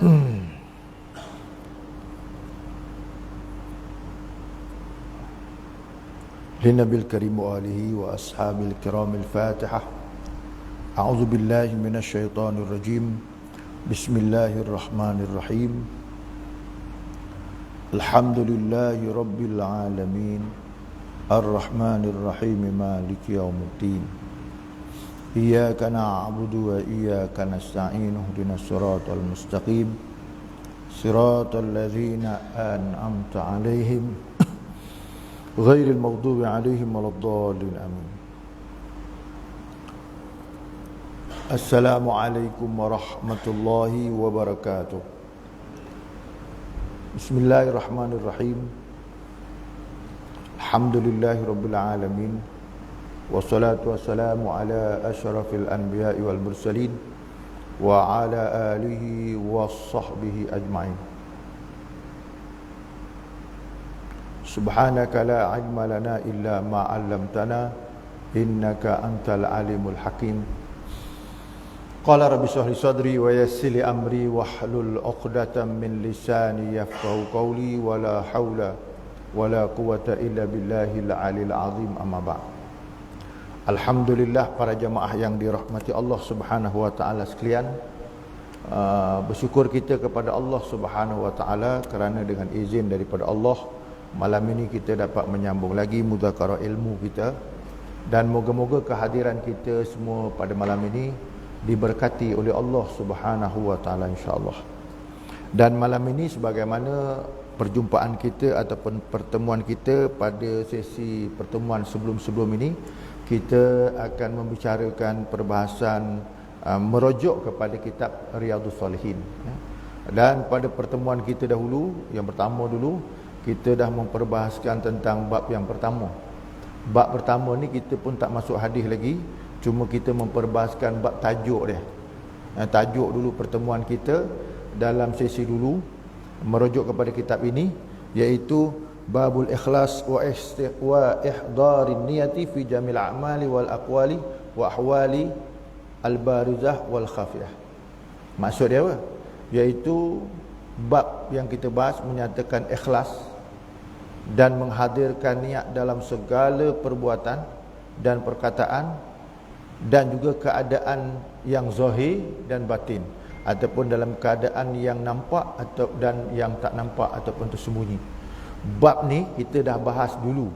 للنبي الكريم وآله وأصحابه الكرام الفاتحة. أعوذ بالله من الشيطان الرجيم. بسم الله الرحمن الرحيم. الحمد لله رب العالمين الرحمن الرحيم مالك يوم الدين. إياك نعبد وإياك نستعين اهدنا الصراط المستقيم صراط الذين أنعمت عليهم غير المغضوب عليهم ولا الضالين آمين. السلام عليكم ورحمة الله وبركاته. بسم الله الرحمن الرحيم. الحمد لله رب العالمين والصلاة والسلام على أشرف الأنبياء والمرسلين وعلى آله وصحبه أجمعين. سبحانك لا علم لنا إلا ما علمتنا إنك أنت العليم الحكيم. قال رب اشرح لي صدري ويسر لي أمري واحلل عقدة من لساني يفقهوا قولي ولا حول ولا قوة إلا بالله العلي العظيم. أما بعد. Alhamdulillah, para jemaah yang dirahmati Allah Subhanahu wa taala sekalian, bersyukur kita kepada Allah Subhanahu wa taala kerana dengan izin daripada Allah malam ini kita dapat menyambung lagi mudzakarah ilmu kita, dan moga-moga kehadiran kita semua pada malam ini diberkati oleh Allah Subhanahu wa taala insya-Allah. Dan malam ini sebagaimana perjumpaan kita ataupun pertemuan kita pada sesi pertemuan sebelum-sebelum ini, kita akan membicarakan perbahasan merujuk kepada kitab Riyadhus Salihin. Dan pada pertemuan kita dahulu, yang pertama dulu, kita dah memperbahaskan tentang bab yang pertama. Bab pertama ni kita pun tak masuk hadis lagi, cuma kita memperbahaskan bab tajuk dia. Tajuk dulu pertemuan kita dalam sesi dulu merujuk kepada kitab ini, iaitu Babul Ikhlas wa ihdarin niyati fi jamil a'mali wal aqwali wa ahwali al-barizah wal khafiyah. Maksud dia apa? Iaitu bab yang kita bahas menyatakan ikhlas dan menghadirkan niat dalam segala perbuatan dan perkataan, dan juga keadaan yang zahir dan batin, ataupun dalam keadaan yang nampak atau dan yang tak nampak ataupun tersembunyi. Bab ni kita dah bahas dulu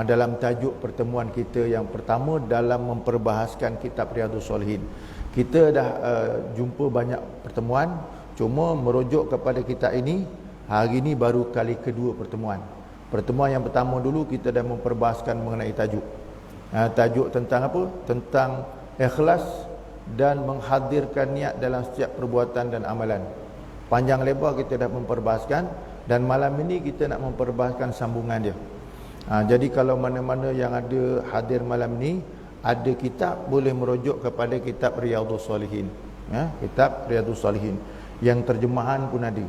dalam tajuk pertemuan kita yang pertama dalam memperbahaskan kitab Riyadhus Salihin. Kita dah jumpa banyak pertemuan, cuma merujuk kepada kitab ini hari ini baru kali kedua pertemuan. Pertemuan yang pertama dulu kita dah memperbahaskan mengenai tajuk. Tajuk tentang apa? Tentang ikhlas dan menghadirkan niat dalam setiap perbuatan dan amalan. Panjang lebar kita dah memperbahaskan, dan malam ini kita nak memperbahaskan sambungan dia. Jadi kalau mana-mana yang ada hadir malam ni ada kitab, boleh merujuk kepada kitab Riyadhus Salihin. Kitab Riyadhus Salihin yang terjemahan pun ada.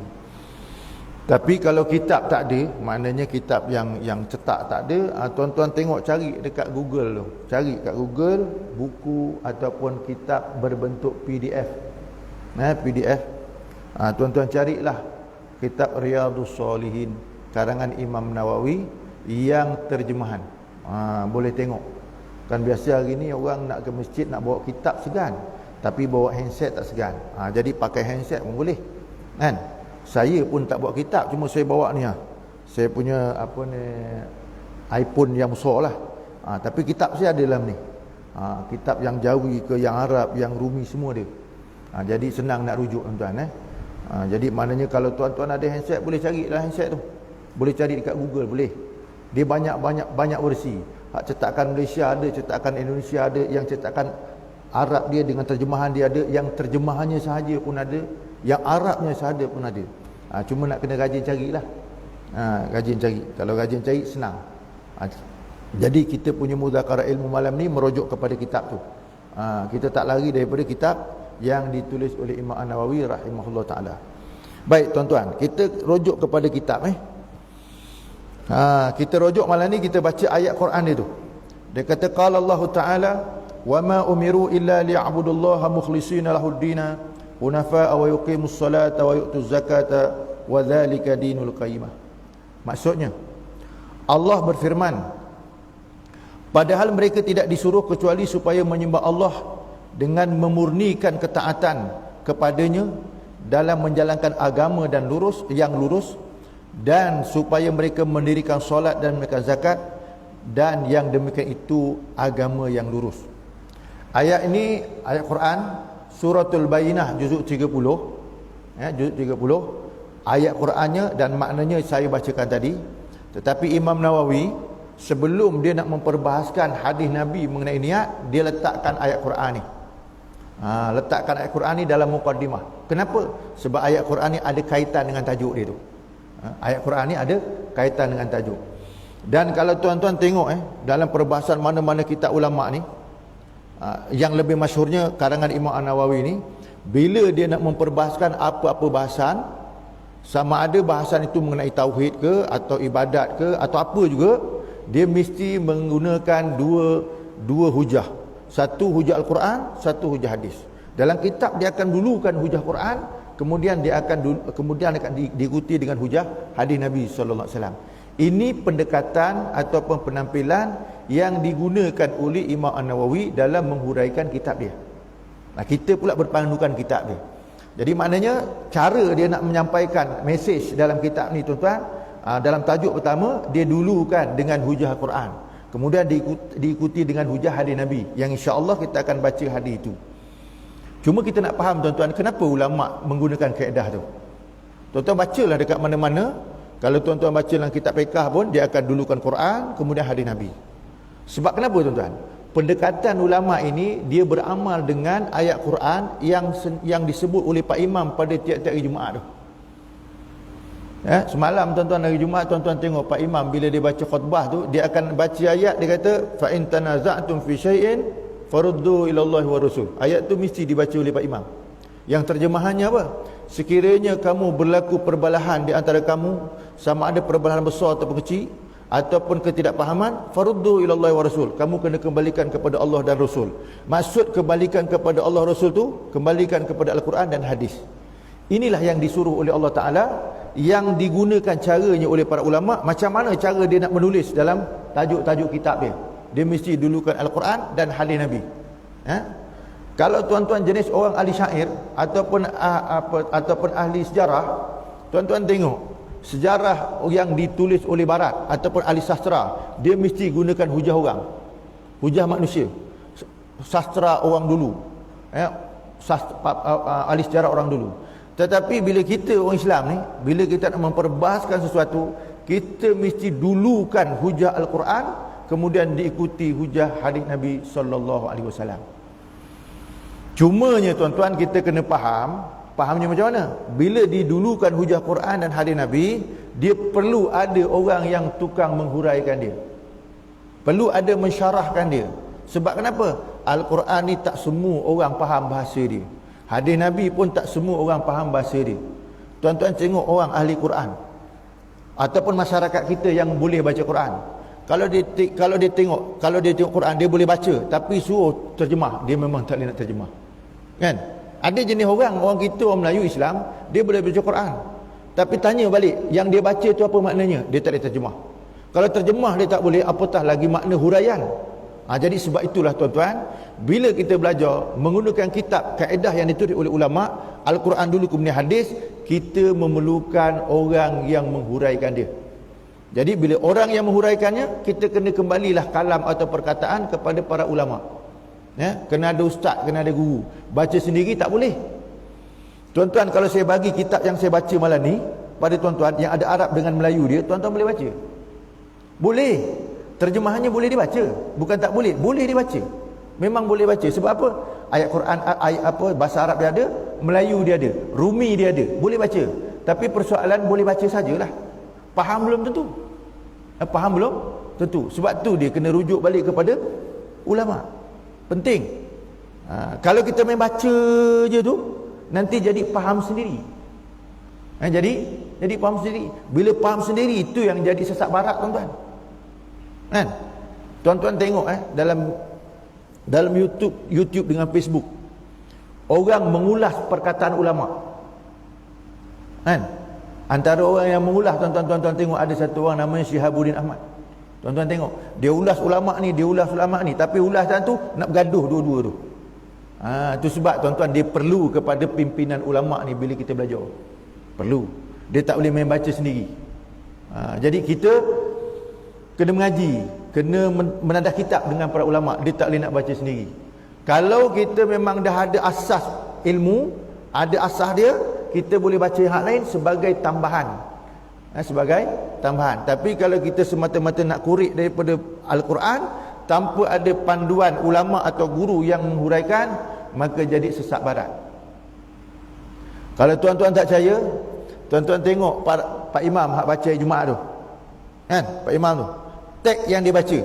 Tapi kalau kitab tak ada, maknanya kitab yang cetak tak ada, tuan-tuan tengok, cari dekat Google tu. Cari kat Google buku ataupun kitab berbentuk PDF. PDF. Tuan-tuan carilah kitab Riyadhus Salihin karangan Imam Nawawi yang terjemahan. Boleh tengok. Kan biasa hari ni orang nak ke masjid nak bawa kitab segan, tapi bawa handset tak segan. Jadi pakai handset pun boleh. Kan? Saya pun tak bawa kitab, cuma saya bawa ni. Saya punya iPhone yang besar lah. Tapi kitab saya ada dalam ni. Kitab yang Jawi ke yang Arab, yang Rumi semua dia. Jadi senang nak rujuk tuan-tuan. Jadi maknanya kalau tuan-tuan ada handset, boleh carilah handset tu. Boleh cari dekat Google, boleh. Dia banyak versi. Cetakan Malaysia ada, cetakan Indonesia ada, yang cetakan Arab dia dengan terjemahan dia ada, yang terjemahannya sahaja pun ada, yang Arabnya sahaja pun ada. Cuma nak kena rajin carilah. Rajin cari. Kalau rajin cari senang. Jadi kita punya mudzakarah ilmu malam ni merujuk kepada kitab tu. Kita tak lari daripada kitab yang ditulis oleh Imam An-Nawawi rahimahullah ta'ala. Baik tuan-tuan, kita rujuk kepada kitab. Kita rujuk malam ni, kita baca ayat Quran dia tu. Dia kata, qala Allah Ta'ala, wa ma umiru illa liya'budullaha mukhlishina lahuddina hunafa wa yuqimus salata wa yu'tuz zakata wa dzalika dinul qayyimah. Maksudnya Allah berfirman, padahal mereka tidak disuruh kecuali supaya menyembah Allah dengan memurnikan ketaatan kepadanya dalam menjalankan agama dan yang lurus, dan supaya mereka mendirikan solat dan menunaikan zakat, dan yang demikian itu agama yang lurus. Ayat ini ayat Quran Suratul Bayyinah juzuk 30, juzuk 30, ayat Qurannya dan maknanya saya bacakan tadi. Tetapi Imam Nawawi sebelum dia nak memperbahaskan hadis Nabi mengenai niat, dia letakkan ayat Quran ni. Letakkan ayat Quran ni dalam muqaddimah. Kenapa? Sebab ayat Quran ni ada kaitan dengan tajuk dia tu. Ayat Quran ni ada kaitan dengan tajuk. Dan kalau tuan-tuan tengok dalam perbahasan mana-mana kitab ulama ni, yang lebih masyhurnya karangan Imam An-Nawawi ni, bila dia nak memperbahaskan apa-apa bahasan, sama ada bahasan itu mengenai tauhid ke atau ibadat ke atau apa juga, dia mesti menggunakan dua hujah. Satu hujah Al-Quran, satu hujah hadis. Dalam kitab dia akan dulukan hujah Quran, kemudian akan diikuti dengan hujah hadis Nabi sallallahu alaihi wasallam. Ini pendekatan ataupun penampilan yang digunakan oleh Imam An-Nawawi dalam menghuraikan kitab dia. Kita pula berpandukan kitab dia. Jadi maknanya cara dia nak menyampaikan mesej dalam kitab ni tuan-tuan, dalam tajuk pertama dia dulukan dengan hujah Quran, kemudian diikuti dengan hujah hadis Nabi, yang insya-Allah kita akan baca hadis itu. Cuma kita nak faham tuan-tuan, kenapa ulama menggunakan kaedah tu. Tuan-tuan bacalah dekat mana-mana, kalau tuan-tuan baca dalam kitab fiqh pun dia akan dulukan Quran kemudian hadis Nabi. Sebab kenapa tuan-tuan? Pendekatan ulama ini dia beramal dengan ayat Quran yang disebut oleh Pak Imam pada tiap-tiap hari Jumaat tu. Semalam tuan-tuan hari Jumaat, tuan-tuan tengok Pak Imam bila dia baca khutbah tu, dia akan baca ayat, dia kata fa in tanaza'tum fi syai'in faruddu ila Allah wa rasul. Ayat tu mesti dibaca oleh Pak Imam. Yang terjemahannya apa? Sekiranya kamu berlaku perbalahan di antara kamu, sama ada perbalahan besar ataupun kecil, ataupun ketidakpahaman, faruddu ila Allah wa rasul, kamu kena kembalikan kepada Allah dan Rasul. Maksud kembalikan kepada Allah Rasul tu, kembalikan kepada Al-Quran dan hadis. Inilah yang disuruh oleh Allah Ta'ala, yang digunakan caranya oleh para ulama. Macam mana cara dia nak menulis dalam tajuk-tajuk kitab dia? Dia mesti dulukan Al-Quran dan hadis Nabi. Kalau tuan-tuan jenis orang ahli syair ataupun ahli sejarah, tuan-tuan tengok sejarah yang ditulis oleh barat ataupun ahli sastra, dia mesti gunakan hujah orang, hujah manusia, sastra orang dulu, ahli sejarah orang dulu. Tetapi bila kita orang Islam ni, bila kita nak memperbahaskan sesuatu, kita mesti dulukan hujah Al-Quran, kemudian diikuti hujah hadis Nabi sallallahu alaihi wasallam. Cumanya tuan-tuan, kita kena fahamnya macam mana? Bila didulukan hujah Quran dan hadis Nabi, dia perlu ada orang yang tukang menghuraikan dia, perlu ada mensyarahkan dia. Sebab kenapa? Al-Quran ni tak semua orang faham bahasa dia, hadis Nabi pun tak semua orang faham bahasa dia. Tuan-tuan tengok orang ahli Quran ataupun masyarakat kita yang boleh baca Quran, kalau dia tengok Quran, dia boleh baca, tapi suruh terjemah, dia memang tak boleh nak terjemah, kan? Ada jenis orang kita, orang Melayu Islam, dia boleh baca Quran, tapi tanya balik yang dia baca tu apa maknanya, dia tak boleh terjemah. Kalau terjemah dia tak boleh, apatah lagi makna huraian. Jadi sebab itulah tuan-tuan, bila kita belajar menggunakan kitab kaedah yang ditulis oleh ulama, Al-Quran dulu kemudian hadis, kita memerlukan orang yang menghuraikan dia. Jadi bila orang yang menghuraikannya, kita kena kembalilah kalam atau perkataan kepada para ulama. Kena ada ustaz, kena ada guru. Baca sendiri tak boleh. Tuan-tuan, kalau saya bagi kitab yang saya baca malam ni pada tuan-tuan, yang ada Arab dengan Melayu dia, tuan-tuan boleh baca? Boleh. Terjemahannya boleh dibaca, bukan tak boleh, boleh dibaca. Memang boleh baca. Sebab apa? Ayat Quran, ayat apa, bahasa Arab dia ada, Melayu dia ada, Rumi dia ada, boleh baca. Tapi persoalan boleh baca sajalah, faham belum tentu. Faham belum tentu. Sebab tu dia kena rujuk balik kepada ulama. Penting. Kalau kita main baca je tu, nanti jadi faham sendiri. Jadi faham sendiri. Bila faham sendiri, itu yang jadi sesat barat, tuan-tuan. Tuan-tuan tengok dalam YouTube dengan Facebook, orang mengulas perkataan ulama. Kan? Antara orang yang mengulas, tuan-tuan tengok, ada satu orang namanya Syihabuddin Ahmad. Tuan-tuan tengok, dia ulas ulama ni, tapi ulasan tu nak bergaduh dua-dua tu. Itu sebab tuan-tuan, dia perlu kepada pimpinan ulama ni bila kita belajar. Perlu. Dia tak boleh main baca sendiri. Jadi kita kena mengaji, kena menadah kitab dengan para ulama. Dia tak boleh nak baca sendiri. Kalau kita memang dah ada asas ilmu, ada asas dia, kita boleh baca yang lain sebagai tambahan. Sebagai tambahan. Tapi kalau kita semata-mata nak kurik daripada Al-Quran tanpa ada panduan ulama atau guru yang menghuraikan, maka jadi sesat barat. Kalau tuan-tuan tak percaya, tuan-tuan tengok Pak Imam hak baca Jumaat tu. Kan? Pak Imam tu, teks yang dia baca.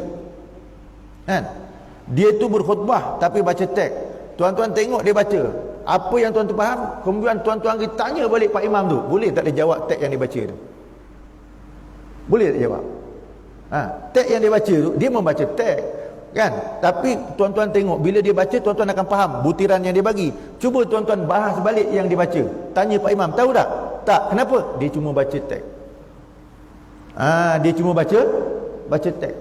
Kan? Dia tu berkhutbah tapi baca teks. Tuan-tuan tengok dia baca. Apa yang tuan-tuan faham, kemudian tuan-tuan kita tanya balik Pak Imam tu, boleh tak dia jawab teks yang dia baca tu? Boleh tak jawab? Teks yang dia baca tu, dia membaca teks, kan? Tapi tuan-tuan tengok, bila dia baca, tuan-tuan akan faham butiran yang dia bagi. Cuba tuan-tuan bahas balik yang dia baca. Tanya Pak Imam, tahu tak? Tak. Kenapa? Dia cuma baca teks. Dia cuma baca teks.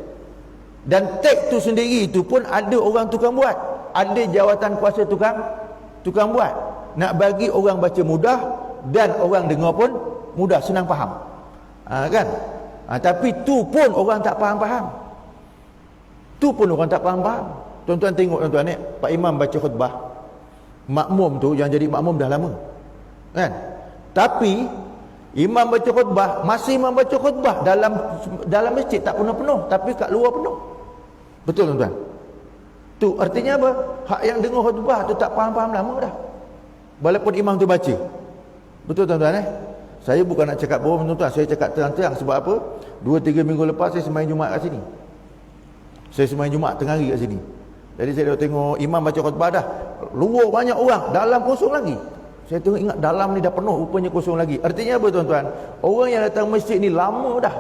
Dan teks tu sendiri tu pun ada orang tukang buat. Ada jawatan kuasa tukang buat. Nak bagi orang baca mudah dan orang dengar pun mudah, senang faham. Kan? Tapi tu pun orang tak faham-faham. Tuan-tuan tengok tuan-tuan, Pak Imam baca khutbah. Makmum tu yang jadi makmum dah lama. Kan? Tapi imam baca khutbah, masih imam baca khutbah dalam masjid tak penuh-penuh, tapi kat luar penuh. Betul tuan-tuan? Tu artinya apa? Hak yang dengar khutbah tu tak faham-faham lama dah. Walaupun imam tu baca. Betul tuan-tuan Saya bukan nak cakap bohong tuan-tuan, saya cakap terang-terang. Sebab apa? 2-3 minggu lepas saya sembahyang Jumaat kat sini. Saya sembahyang Jumaat tengah hari kat sini. Jadi saya dah tengok imam baca khutbah dah. Luar banyak orang, dalam kosong lagi. Saya tengok, ingat dalam ni dah penuh, rupanya kosong lagi. Artinya apa tuan-tuan? Orang yang datang masjid ni lama dah.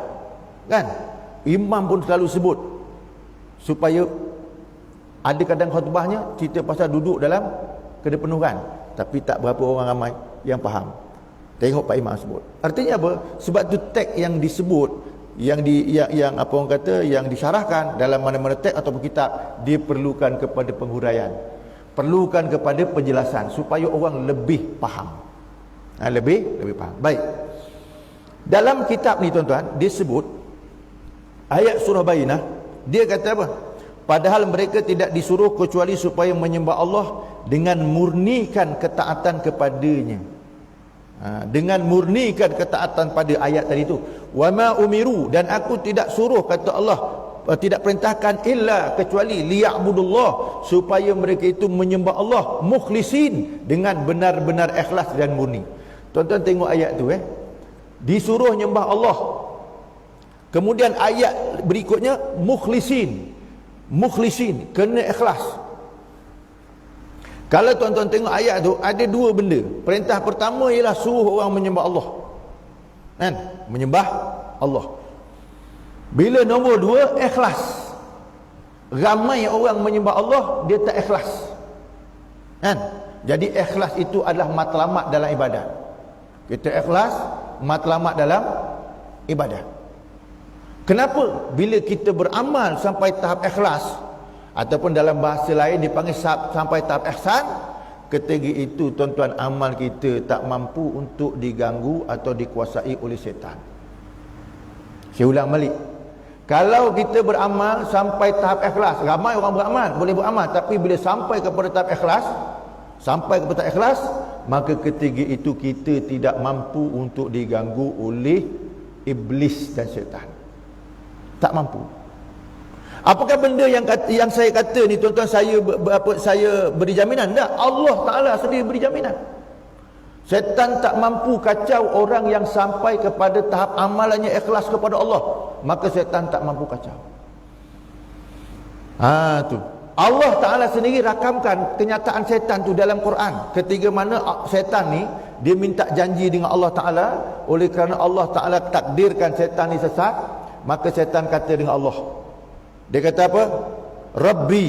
Kan? Imam pun selalu sebut supaya ada kadang khutbahnya cerita pasal duduk dalam kepenuhan, tapi tak berapa orang ramai yang faham. Tengok Pak Imam sebut. Artinya apa? Sebab tu teks yang disebut, yang apa orang kata, yang disyarahkan dalam mana-mana teks ataupun kitab, dia perlukan kepada penghuraian, perlukan kepada penjelasan supaya orang lebih faham. Lebih faham. Baik. Dalam kitab ni tuan-tuan, dia sebut ayat surah Bayyinah, dia kata apa? Padahal mereka tidak disuruh kecuali supaya menyembah Allah dengan murnikan ketaatan kepadanya. Dengan murnikan ketaatan pada ayat tadi tu. Wa ma umiru, dan aku tidak suruh, kata Allah, tidak perintahkan illa kecuali liya'budullah, supaya mereka itu menyembah Allah mukhlisin, dengan benar-benar ikhlas dan murni. Tuan-tuan tengok ayat tu disuruh nyembah Allah. Kemudian ayat berikutnya mukhlisin, kena ikhlas. Kalau tuan-tuan tengok ayat tu, ada dua benda. Perintah pertama ialah suruh orang menyembah Allah. Kan? Menyembah Allah. Bila nombor dua, ikhlas. Ramai orang menyembah Allah, dia tak ikhlas. Kan? Jadi ikhlas itu adalah matlamat dalam ibadat. Kita ikhlas, matlamat dalam ibadat. Kenapa? Bila kita beramal sampai tahap ikhlas, ataupun dalam bahasa lain dipanggil sampai tahap ihsan, ketika itu tuan-tuan amal kita tak mampu untuk diganggu atau dikuasai oleh syaitan. Saya ulang balik. Kalau kita beramal sampai tahap ikhlas, ramai orang beramal, boleh beramal, tapi bila sampai kepada tahap ikhlas, maka ketika itu kita tidak mampu untuk diganggu oleh iblis dan syaitan. Tak mampu. Apakah benda yang saya kata ni tuan-tuan, saya beri jaminan? Tak, Allah Ta'ala sendiri beri jaminan. Syaitan tak mampu kacau orang yang sampai kepada tahap amalannya ikhlas kepada Allah. Maka syaitan tak mampu kacau. Tu. Allah Ta'ala sendiri rakamkan kenyataan syaitan tu dalam Quran. Ketika mana syaitan ni, dia minta janji dengan Allah Ta'ala. Oleh kerana Allah Ta'ala takdirkan syaitan ni sesat, maka syaitan kata dengan Allah, dia kata apa? Rabbi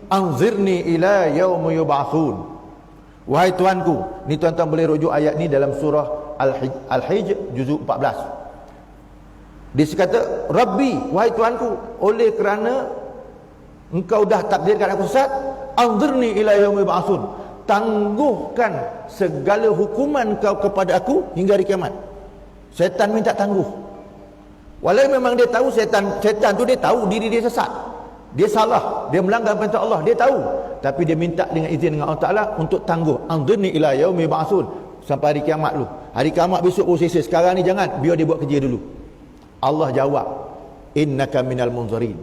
anzirni ila yaumi yub'atsun. Wahai Tuanku, ni tuan-tuan boleh rujuk ayat ni dalam surah Al-Hijr juzuk 14. Dia kata, Rabbi, wahai Tuanku, oleh kerana engkau dah takdirkan aku sesat, anzirni ila yaumil ba'tsun, tangguhkan segala hukuman kau kepada aku hingga hari kiamat. Syaitan minta tangguh. Walau memang dia tahu syaitan tu dia tahu diri dia sesat, dia salah, dia melanggar perintah Allah, dia tahu, tapi dia minta dengan izin dengan Allah Ta'ala untuk tangguh. Anzirni ila yaumil ba'tsun, sampai hari kiamat dulu. Hari kiamat besok, oh sisa, sekarang ni jangan, biar dia buat kerja dulu. Allah jawab, innaka minal munzirin.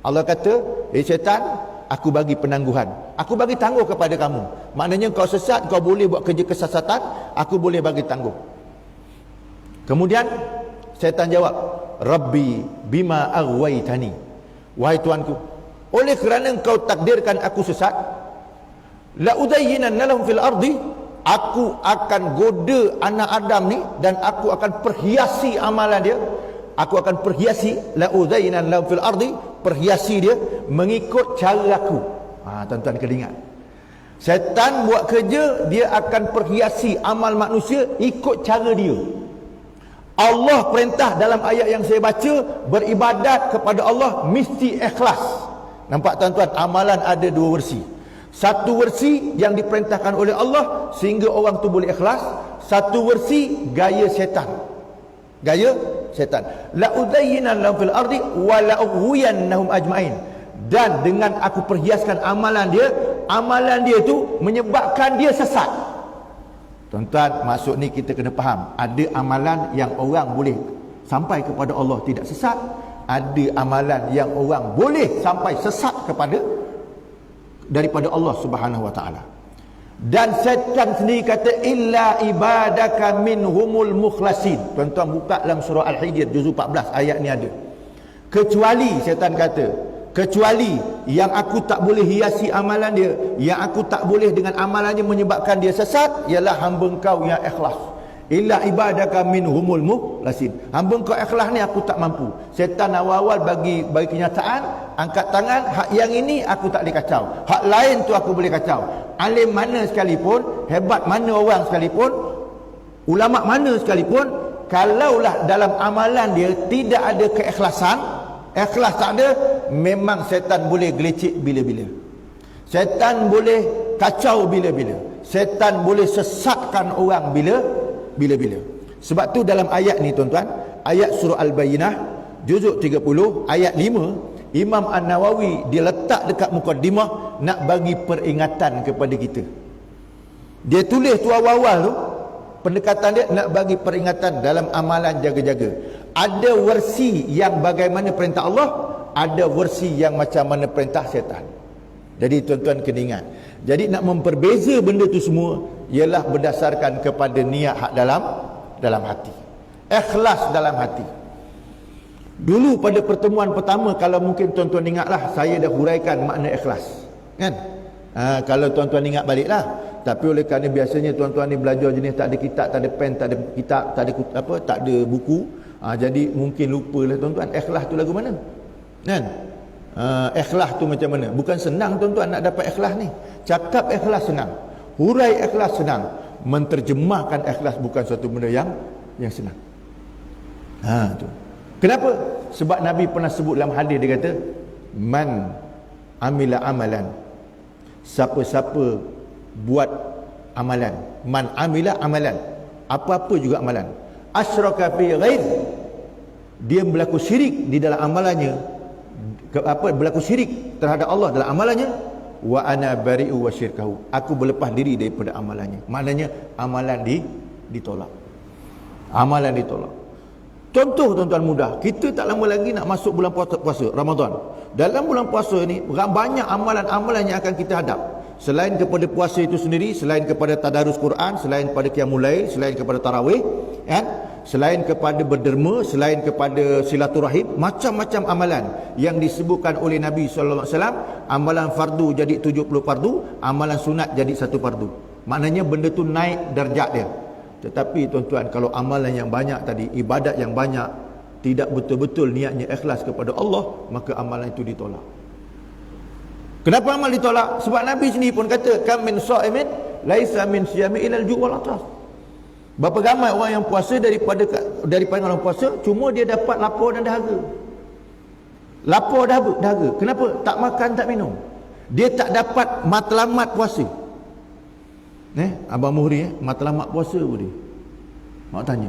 Allah kata, syaitan, aku bagi penangguhan, aku bagi tangguh kepada kamu. Maknanya kau sesat, kau boleh buat kerja kesesatan, aku boleh bagi tangguh. Kemudian syaitan jawab, Rabbi bima aghwaytani, wahai Tuanku, oleh kerana engkau takdirkan aku sesat, la uzayyinanna lahum fil ardi, aku akan goda anak Adam ni dan aku akan perhiasi amalan dia. Aku akan perhiasi, la uzayyinanna lahum fil ardi, perhiasi dia mengikut cara aku. Tuan-tuan kena ingat, syaitan buat kerja, dia akan perhiasi amal manusia ikut cara dia. Allah perintah dalam ayat yang saya baca, beribadat kepada Allah mesti ikhlas. Nampak tuan-tuan, amalan ada dua versi. Satu versi yang diperintahkan oleh Allah sehingga orang tu boleh ikhlas. Satu versi gaya syaitan. Gaya syaitan. La uzayyinanna lahum fil ardi wa la ughwiyannahum ajma'in. Dan dengan aku perhiaskan amalan dia tu menyebabkan dia sesat. Tuan-tuan, maksud ni kita kena faham, ada amalan yang orang boleh sampai kepada Allah tidak sesat, ada amalan yang orang boleh sampai sesat daripada Allah Subhanahu wa taala. Dan syaitan sendiri kata, illa ibadaka minhumul mukhlasin. Tuan-tuan buka dalam surah Al-Hijr juzuk 14, ayat ni ada. Kecuali, syaitan kata, kecuali yang aku tak boleh hiasi amalan dia, yang aku tak boleh dengan amalannya menyebabkan dia sesat, ialah hamba engkau yang ikhlas. Illa ibadaka minhumul mukhlasin. Hamba engkau ikhlas ni aku tak mampu. Syaitan awal-awal bagi kenyataan, angkat tangan, hak yang ini aku tak boleh kacau, hak lain tu aku boleh kacau. Alim mana sekalipun, hebat mana orang sekalipun, ulama mana sekalipun, kalaulah dalam amalan dia tidak ada keikhlasan, ikhlas tak ada, memang syaitan boleh gelecek bila-bila, syaitan boleh kacau bila-bila, syaitan boleh sesatkan orang bila-bila. Sebab tu dalam ayat ni tuan-tuan, ayat surah Al-Bayyinah juzuk 30 ayat 5, Imam An-Nawawi dia letak dekat mukaddimah nak bagi peringatan kepada kita. Dia tulis tu awal-awal tu, pendekatan dia nak bagi peringatan dalam amalan jaga-jaga. Ada versi yang bagaimana perintah Allah, ada versi yang macam mana perintah syaitan. Jadi tuan-tuan kena ingat, jadi nak memperbeza benda tu semua ialah berdasarkan kepada niat hak dalam hati, ikhlas dalam hati. Dulu pada pertemuan pertama, kalau mungkin tuan-tuan ingatlah, saya dah huraikan makna ikhlas, kan? Kalau tuan-tuan ingat baliklah. Tapi oleh kerana biasanya tuan-tuan ni belajar jenis tak ada kitab, tak ada pen, tak ada kitab, tak ada buku, jadi mungkin lupalah tuan-tuan. Ikhlas tu lagu mana, kan? Ikhlas tu macam mana? Bukan senang tuan-tuan nak dapat ikhlas ni. Cakap ikhlas senang, hurai ikhlas senang, menterjemahkan ikhlas bukan satu benda yang senang. Tu. Kenapa? Sebab Nabi pernah sebut dalam hadis, dia kata, man amila amalan, siapa-siapa buat amalan, man amila amalan, apa-apa juga amalan, asyraka fi ghair, dia berlaku syirik di dalam amalannya, berlaku syirik terhadap Allah dalam amalannya, wa ana bari'u wa syirkahu, aku berlepas diri daripada amalannya. Maknanya amalan ditolak. Amalan ditolak. Contoh tuan-tuan mudah, kita tak lama lagi nak masuk bulan puasa Ramadan. Dalam bulan puasa ni banyak amalan-amalan yang akan kita hadap. Selain kepada puasa itu sendiri, selain kepada tadarus Quran, selain kepada qiyamul lail, selain kepada tarawih, kan? Selain kepada berderma, selain kepada silaturahim, macam-macam amalan yang disebutkan oleh Nabi sallallahu alaihi wasallam. Amalan fardu jadi 70 fardu, amalan sunat jadi 1 fardu. Maknanya benda tu naik darjat dia. Tetapi tuan-tuan, kalau amalan yang banyak tadi, ibadat yang banyak, tidak betul-betul niatnya ikhlas kepada Allah, maka amalan itu ditolak. Kenapa amal ditolak? Sebab Nabi sendiri pun kata, kam min sha'imin laisa min siyami ilal ju' wal atas. Berapa ramai orang yang puasa daripada orang puasa cuma dia dapat lapar dan dahaga. Lapar dahaga. Kenapa? Tak makan, tak minum. Dia tak dapat matlamat puasa. Abang Muhri matlamat puasa pun dia. Mak tanya.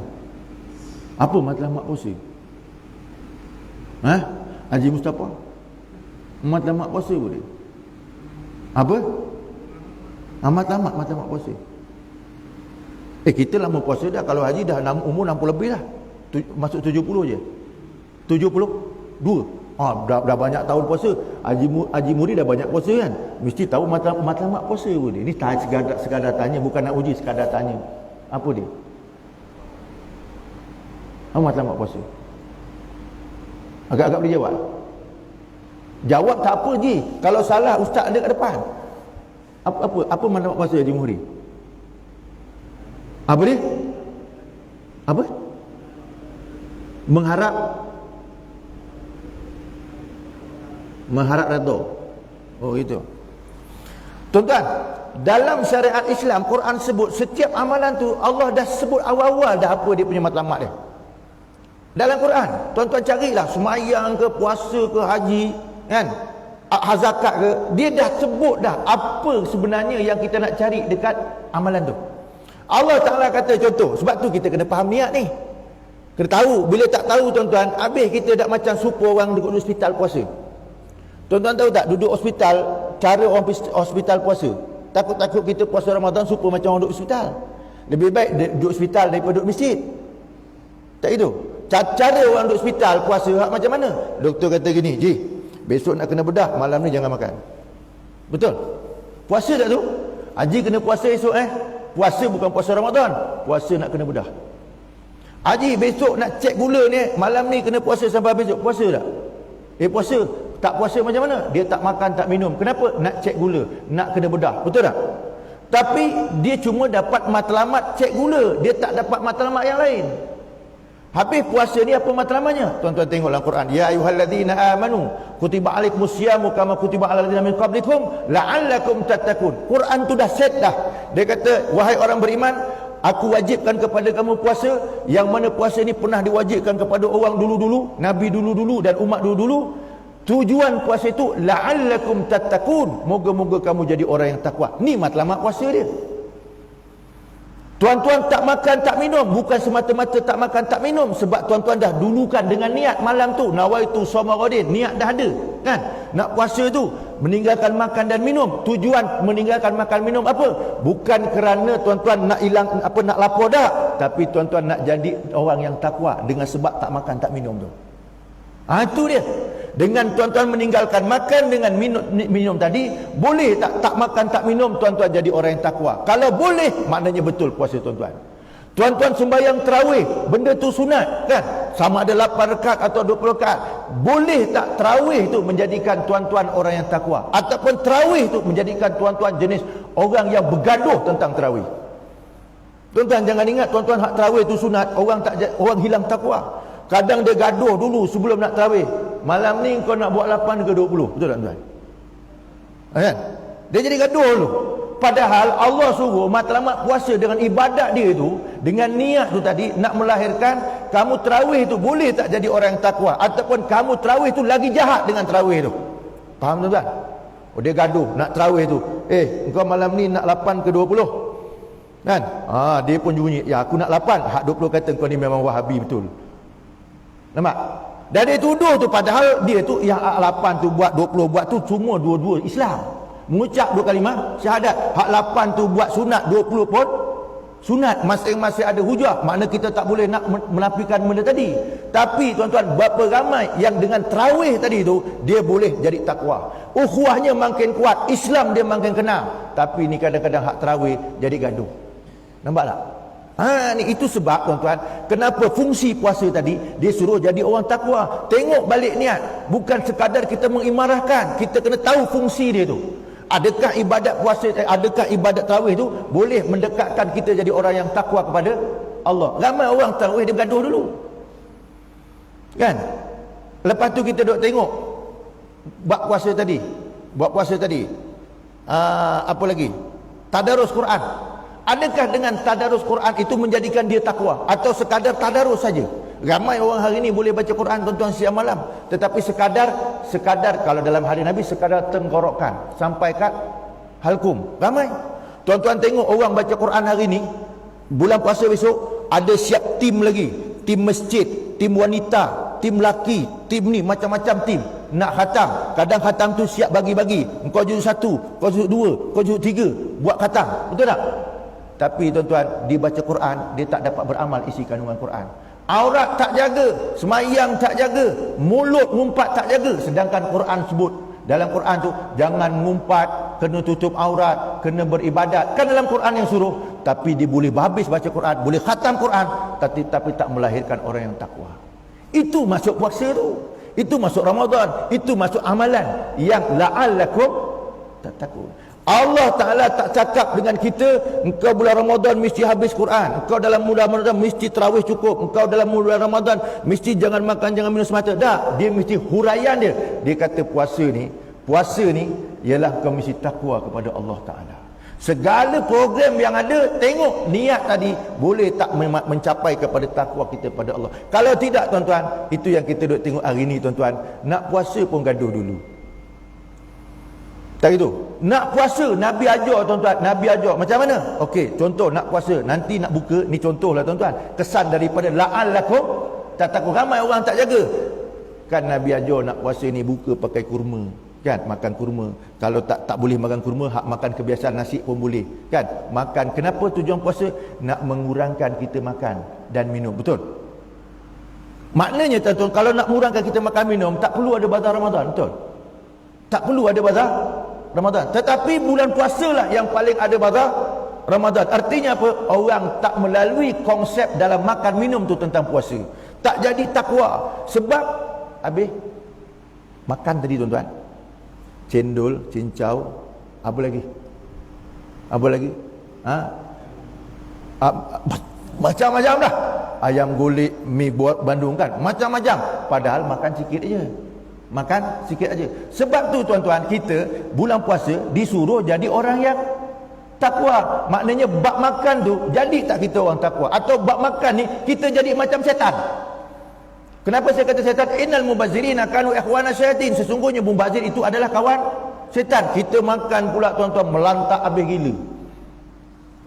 Apa matlamat puasa? Haji Mustafa? Matlamat puasa pun dia. Apa? Matlamat puasa. Kita lama puasa dah. Kalau haji dah umur 60 lebih dah. Masuk 70 je. 72. Dah banyak tahun puasa. Haji Muri dah banyak puasa kan. Mesti tahu matlamat puasa pun dia. Ni sekadar tanya, bukan nak uji, sekadar tanya. Apa dia? Matlamat puasa. Agak-agak boleh jawab. Jawab tak apa je. Kalau salah ustaz ada kat depan. Apa matlamat puasa Haji Muri? Apa dia? Apa? Mengharap redha. Oh itu. Tuan-tuan, dalam syariat Islam Quran sebut setiap amalan tu Allah dah sebut awal-awal dah apa dia punya matlamat dia. Dalam Quran, tuan-tuan carilah sembahyang ke, puasa ke, haji, kan? Zakat ke, dia dah sebut dah apa sebenarnya yang kita nak cari dekat amalan tu. Allah Ta'ala kata contoh, sebab tu kita kena faham niat ni. Kena tahu, bila tak tahu tuan-tuan, habis kita dah macam super orang duduk hospital puasa. Tuan-tuan tahu tak, duduk hospital, cara orang hospital puasa. Takut-takut kita puasa Ramadan super macam orang duduk hospital. Lebih baik duduk hospital daripada duduk masjid. Tak itu. Cara orang duduk hospital puasa macam mana? Doktor kata gini, Ji, besok nak kena bedah, malam ni jangan makan. Betul? Puasa tak tu? Haji kena puasa esok Puasa bukan puasa Ramadan, puasa nak kena bedah. Haji besok nak cek gula ni, malam ni kena puasa sampai besok. Puasa tak? Puasa. Tak puasa macam mana? Dia tak makan, tak minum. Kenapa? Nak cek gula, nak kena bedah. Betul tak? Tapi dia cuma dapat matlamat cek gula, dia tak dapat matlamat yang lain. Habis puasa ni apa matlamatnya? Tuan-tuan tengok dalam Quran. Ya ayyuhalladzina amanu kutiba alaikumusyamu kama kutiba alal ladzina min qablikum la'allakum tattaqun. Quran tu dah set dah. Dia kata, wahai orang beriman, aku wajibkan kepada kamu puasa, yang mana puasa ni pernah diwajibkan kepada orang dulu-dulu, nabi dulu-dulu dan umat dulu-dulu. Tujuan puasa itu la'allakum tattaqun, moga-moga kamu jadi orang yang takwa. Ni matlamat puasa dia. Tuan-tuan tak makan, tak minum, bukan semata-mata tak makan, tak minum, sebab tuan-tuan dah dulukan dengan niat malam tu, nawaitu shauma ghadin, niat dah ada, kan? Nak puasa tu meninggalkan makan dan minum. Tujuan meninggalkan makan minum apa? Bukan kerana tuan-tuan nak hilang nak lapar dah, tapi tuan-tuan nak jadi orang yang takwa dengan sebab tak makan, tak minum tu. Itu dia. Dengan tuan-tuan meninggalkan makan dengan minum tadi, boleh tak makan tak minum tuan-tuan jadi orang yang takwa? Kalau boleh, maknanya betul puasa tuan-tuan. Tuan-tuan sembahyang tarawih, benda tu sunat kan? Sama ada 8 rakaat atau 20 rakaat. Boleh tak tarawih tu menjadikan tuan-tuan orang yang takwa? Ataupun tarawih tu menjadikan tuan-tuan jenis orang yang bergaduh tentang tarawih? Tuan-tuan jangan ingat tuan-tuan hak tarawih tu sunat, orang hilang takwa. Kadang dia gaduh dulu sebelum nak tarawih. Malam ni kau nak buat 8 ke 20? Betul tak tuan? Kan? Dia jadi gaduh dulu. Padahal Allah suruh matlamat puasa dengan ibadat dia tu, dengan niat tu tadi, nak melahirkan kamu tarawih tu boleh tak jadi orang yang takwa, ataupun kamu tarawih tu lagi jahat dengan tarawih tu. Faham tuan-tuan? Dia gaduh nak tarawih tu. Engkau malam ni nak 8 ke 20? Kan? Dia pun bunyi, ya aku nak 8. Hak 20 kata kau ni memang Wahabi betul. Nampak? Dan dia tuduh tu, padahal dia tu yang 8 tu buat, 20 buat tu semua dua-dua Islam. Mengucap 2 kalimah syahadat. Hak 8 tu buat sunat, 20 pun sunat. Masing-masing ada hujah. Makna kita tak boleh nak menafikan benda tadi. Tapi tuan-tuan, berapa ramai yang dengan tarawih tadi tu dia boleh jadi takwa. Ukhuwahnya makin kuat, Islam dia makin kenal. Tapi ni kadang-kadang hak tarawih jadi gaduh. Nampak tak? Ni itu sebab tuan-tuan, kenapa fungsi puasa tadi dia suruh jadi orang takwa. Tengok balik niat, bukan sekadar kita mengimarahkan, kita kena tahu fungsi dia tu. Adakah ibadat puasa, adakah ibadat tarawih tu boleh mendekatkan kita jadi orang yang takwa kepada Allah? Ramai orang tarawih dia bergaduh dulu, kan? Lepas tu kita duk tengok buat puasa tadi, apa lagi? tadarus Quran. Adakah dengan tadarus Quran itu menjadikan dia takwa, atau sekadar tadarus saja? Ramai orang hari ini boleh baca Quran tuan-tuan siang malam, tetapi sekadar kalau dalam hadis Nabi sekadar tenggorokan sampai kat halkum. Ramai. Tuan-tuan tengok orang baca Quran hari ini, bulan puasa besok ada siap tim lagi, tim masjid, tim wanita, tim laki, tim ni, macam-macam tim nak khatam. Kadang khatam tu siap bagi-bagi, engkau juz 1, kau juz 2, kau juz 3, buat khatam. Betul tak? Tapi tuan-tuan, dia baca Quran, dia tak dapat beramal isi kandungan Quran. Aurat tak jaga, semayang tak jaga, mulut ngumpat tak jaga. Sedangkan Quran sebut dalam Quran tu, jangan ngumpat, kena tutup aurat, kena beribadat. Kan dalam Quran yang suruh. Tapi dia boleh habis baca Quran, boleh khatam Quran, tapi tak melahirkan orang yang takwa. Itu masuk puasa tu, itu masuk Ramadan, itu masuk amalan yang la'allakum tattaqun. Allah Ta'ala tak cakap dengan kita, engkau bulan Ramadan mesti habis Quran, engkau dalam bulan Ramadan mesti tarawih cukup, engkau dalam bulan Ramadan mesti jangan makan, jangan minum semata. Tak, dia mesti huraian dia. Dia kata puasa ni ialah kau mesti takwa kepada Allah Ta'ala. Segala program yang ada, tengok niat tadi boleh tak mencapai kepada takwa kita pada Allah. Kalau tidak tuan-tuan, itu yang kita duk tengok hari ni tuan-tuan. Nak puasa pun gaduh dulu. Tak itu. Nak puasa, Nabi ajar tuan-tuan, Nabi ajar macam mana? Okey, contoh nak puasa, nanti nak buka, ni contohlah tuan-tuan. Kesan daripada la'allakum tattaqun. Ramai orang tak jaga. Kan Nabi ajar nak puasa ni buka pakai kurma. Kan, makan kurma. Kalau tak boleh makan kurma, hak makan kebiasaan nasi pun boleh. Kan, makan. Kenapa tujuan puasa? Nak mengurangkan kita makan dan minum. Betul? Maknanya tuan-tuan, kalau nak mengurangkan kita makan minum, tak perlu ada bazar Ramadan. Betul? Tak perlu ada bazar Ramadan. Tetapi bulan puasa lah yang paling ada bazar Ramadan. Artinya apa? Orang tak melalui konsep dalam makan minum tu tentang puasa. Tak jadi takwa. Sebab habis makan tadi tuan-tuan, cendol, cincau, apa lagi? Apa lagi? Macam-macam dah. Ayam golek, mi buat Bandung kan, macam-macam. Padahal makan sikit aja. Makan sikit aja. Sebab tu tuan-tuan, kita bulan puasa disuruh jadi orang yang takwa. Maknanya bab makan tu jadi tak kita orang takwa, atau bab makan ni kita jadi macam setan. Kenapa saya kata setan? Innal mubazzirina kanu ikhwana syayatin. Sesungguhnya mubazir itu adalah kawan setan. Kita makan pula tuan-tuan melantak habis gila.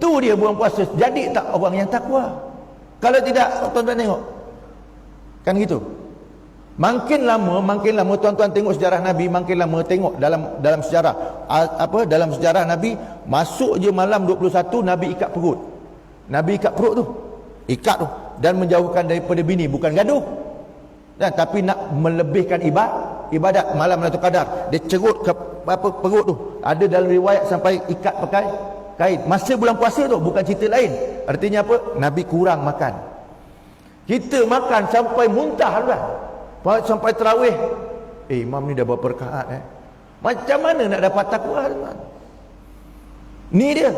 Tu dia bulan puasa. Jadi tak orang yang takwa. Kalau tidak, tuan-tuan tengok. Kan gitu. Makin lama tuan-tuan tengok sejarah Nabi, makin lama tengok dalam sejarah dalam sejarah Nabi, masuk je malam 21 Nabi ikat perut. Nabi ikat perut tu. Ikat tu dan menjauhkan daripada bini, bukan gaduh. Dan tapi nak melebihkan ibadat malam Lailatul Qadar. Dia cerut ke perut tu. Ada dalam riwayat sampai ikat pakai kain. Masa bulan puasa tu, bukan cerita lain. Artinya apa? Nabi kurang makan. Kita makan sampai muntah kan? Sampai tarawih. Imam ni dah berapa rakaat Macam mana nak dapat takwa tuan? Ni dia.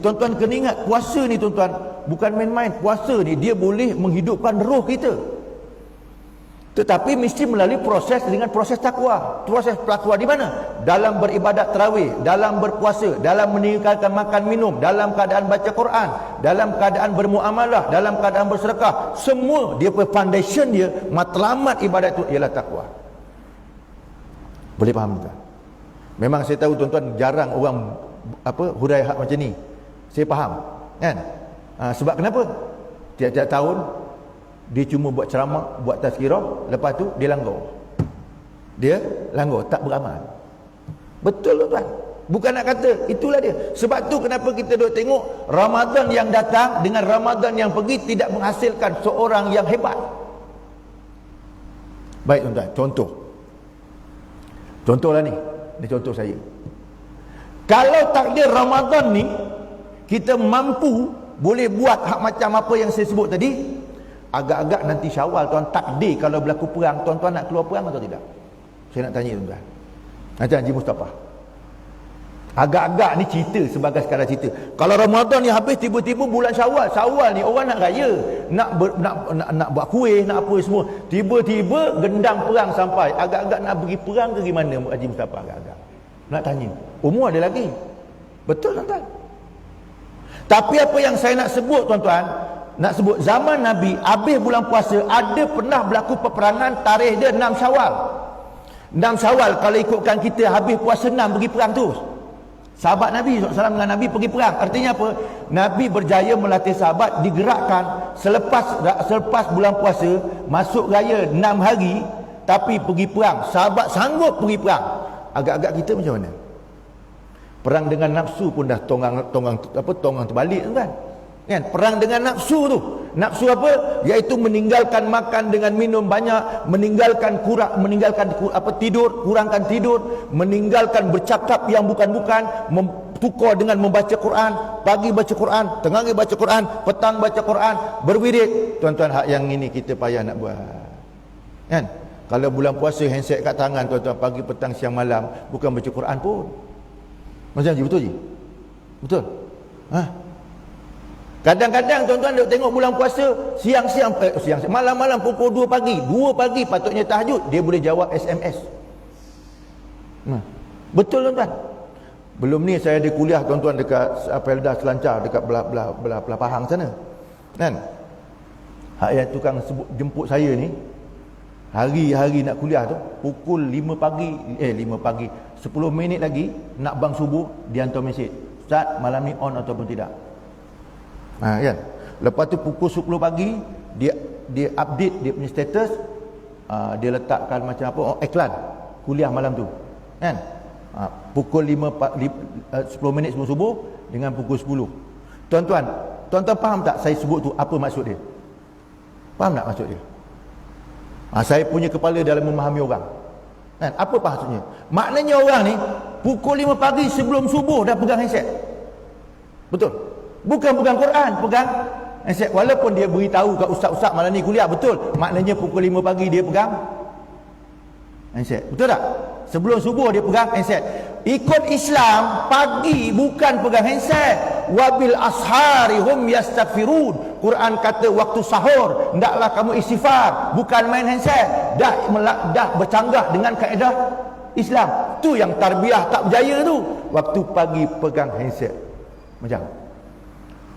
Tuan-tuan kena ingat, puasa ni tuan-tuan bukan main-main. Puasa ni dia boleh menghidupkan roh kita. Tetapi mesti melalui proses dengan proses takwa. Proses takwa di mana? Dalam beribadat tarawih, dalam berpuasa, dalam meninggalkan makan minum, dalam keadaan baca Quran, dalam keadaan bermuamalah, dalam keadaan bersedekah. Semua dia foundation dia, matlamat ibadat itu ialah takwa. Boleh faham tak? Memang saya tahu tuan-tuan jarang orang hurai hak macam ni. Saya faham, kan? Sebab kenapa? Tiap-tiap tahun dia cuma buat ceramah, buat tazkirah, lepas tu dia langgar. Dia langgar, tak beramal. Betul tuan? Bukan nak kata, itulah dia. Sebab tu kenapa kita duk tengok Ramadan yang datang dengan Ramadan yang pergi tidak menghasilkan seorang yang hebat. Baik tuan-tuan, contoh. Contohlah ni, ini contoh saya. Kalau takdir Ramadan ni kita mampu boleh buat hak macam apa yang saya sebut tadi, agak-agak nanti Syawal tuan, takdir kalau berlaku perang, tuan-tuan nak keluar perang atau tidak? Saya nak tanya tuan-tuan. Macam Haji Mustafa. Agak-agak ni cerita sebagai sekadar cerita. Kalau Ramadan ni habis, tiba-tiba bulan Syawal. Syawal ni orang nak raya, nak buat kuih, nak apa semua. Tiba-tiba gendang perang sampai. Agak-agak nak pergi perang ke gimana Haji Mustafa agak-agak? Nak tanya. Umur ada lagi. Betul tuan-tuan. Tapi apa yang saya nak sebut tuan-tuan, nak sebut zaman Nabi habis bulan puasa, ada pernah berlaku peperangan, tarikh dia 6 Syawal. 6 Syawal kalau ikutkan kita habis puasa 6 pergi perang terus. Sahabat Nabi SAW dengan Nabi pergi perang. Artinya apa? Nabi berjaya melatih sahabat digerakkan selepas bulan puasa, masuk raya 6 hari, tapi pergi perang. Sahabat sanggup pergi perang. Agak-agak kita macam mana? Perang dengan nafsu pun dah tongang terbalik tu kan? Perang dengan nafsu tu. Nafsu apa? Iaitu meninggalkan makan dengan minum banyak, meninggalkan tidur, kurangkan tidur, meninggalkan bercakap yang bukan-bukan, tukar dengan membaca Quran, pagi baca Quran, tengah hari baca Quran, petang baca Quran, berwirid. Tuan-tuan, hak yang ini kita payah nak buat. Kan? Kalau bulan puasa handset kat tangan tuan-tuan, pagi, petang, siang, malam, bukan baca Quran pun. Macam je, betul je? Betul? Kadang-kadang tuan-tuan duk tengok bulan puasa, siang-siang, malam-malam pukul 2 pagi. 2 pagi patutnya tahajud, dia boleh jawab SMS. Betul tuan-tuan? Belum ni saya ada kuliah tuan-tuan dekat Pelda Selancar, dekat belah Pahang sana. Kan? Hak yang tukang jemput saya ni, hari-hari nak kuliah tu, pukul 5 pagi, 10 minit lagi nak bang subuh, dia hantar mesej, Ustaz, malam ni on ataupun tidak. Kan? Lepas tu pukul 10 pagi dia update dia punya status, dia letakkan macam apa, iklan kuliah malam tu. Kan? Pukul 10 minit sebelum subuh dengan pukul 10. Tuan-tuan faham tak saya sebut tu apa maksud dia? Faham tak maksud dia? Saya punya kepala dalam memahami orang. Kan? Apa maksudnya? Maknanya orang ni pukul 5 pagi sebelum subuh dah pegang handset. Betul? Bukan pegang Quran, pegang handset. Walaupun dia beritahu kat ustaz-ustaz malam ni kuliah, betul. Maknanya pukul 5 pagi dia pegang handset. Betul tak? Sebelum subuh dia pegang handset. Ikut Islam, pagi bukan pegang handset. Wabil ashari hum yastaghfirun. Quran kata waktu sahur hendaklah kamu istighfar, bukan main handset. Dah bercanggah dengan kaedah Islam. Tu yang tarbiyah tak berjaya tu. Waktu pagi pegang handset. Macam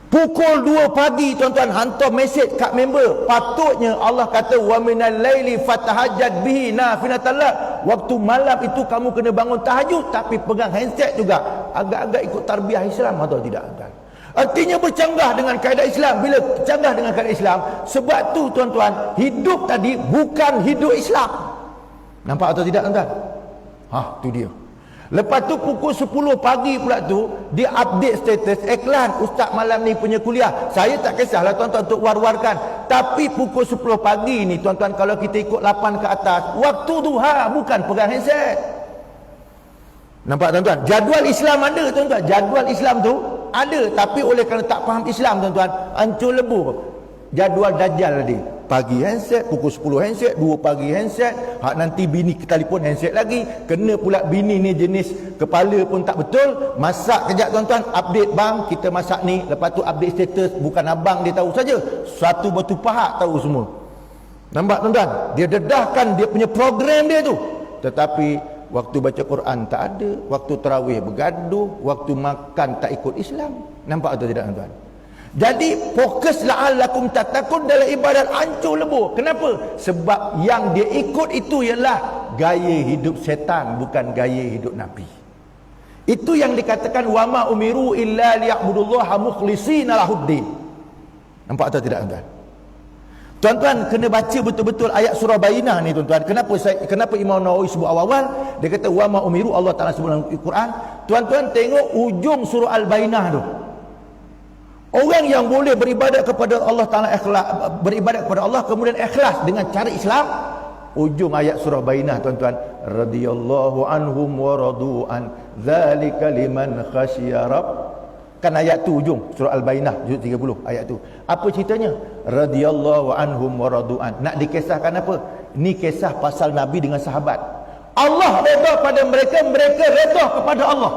pukul 2 pagi tuan-tuan hantar mesej kat member. Patutnya Allah kata wa minal laili fatahajjad bihi nafilatan lak. Waktu malam itu kamu kena bangun tahajud, tapi pegang handset juga. Agak-agak ikut tarbiyah Islam atau tidak tuan? Artinya bercanggah dengan kaedah Islam. Bila bercanggah dengan kaedah Islam, sebab tu tuan-tuan, hidup tadi bukan hidup Islam. Nampak atau tidak tuan-tuan? Tu dia. Lepas tu pukul 10 pagi pula tu dia update status iklan, ustaz malam ni punya kuliah. Saya tak kisahlah tuan-tuan untuk war-warkan, tapi pukul 10 pagi ni tuan-tuan, kalau kita ikut 8 ke atas, waktu duha, bukan pegang handset. Nampak tuan-tuan? Jadual Islam ada tuan-tuan. Jadual Islam tu ada, tapi oleh kerana tak faham Islam tuan-tuan, hancur lebur. Jadual Dajjal tadi, pagi handset, pukul 10 handset, 2 pagi handset, nanti bini telefon handset lagi, kena pula bini ni jenis kepala pun tak betul, masak kejap tuan-tuan, update bang, kita masak ni, lepas tu update status, bukan abang dia tahu saja, satu batu pahat tahu semua. Nampak tuan-tuan? Dia dedahkan dia punya program dia tu, tetapi waktu baca Quran tak ada, waktu tarawih bergaduh, waktu makan tak ikut Islam. Nampak atau tidak tuan-tuan? Jadi fokus la'allakum tattaqun dalam ibadat hancur lebur. Kenapa? Sebab yang dia ikut itu ialah gaya hidup setan, bukan gaya hidup Nabi. Itu yang dikatakan wa ma umiru illa liya'budullaha mukhlishina lahuddin. Nampak atau tidak tuan-tuan? Tuan-tuan kena baca betul-betul ayat surah Bayyinah ni tuan-tuan. Kenapa Imam Nawawi sebut awal-awal? Dia kata wa ma umiru, Allah Taala sebut dalam Al-Quran. Tuan-tuan tengok ujung surah Al-Bayyinah tu. Orang yang boleh beribadat kepada Allah Taala, ikhlas, beribadat kepada Allah kemudian ikhlas dengan cara Islam, ujung ayat surah Bayyinah tuan-tuan, radhiyallahu anhum wa radu'an dzalika liman khasyiya rabb. Kan ayat tu ujung surah Al-Bayyinah juz 30 ayat tu. Apa ceritanya? Radhiyallahu anhum wa radu'an. Nak dikisahkan apa? Ni kisah pasal Nabi dengan sahabat. Allah redha pada mereka, mereka redha kepada Allah.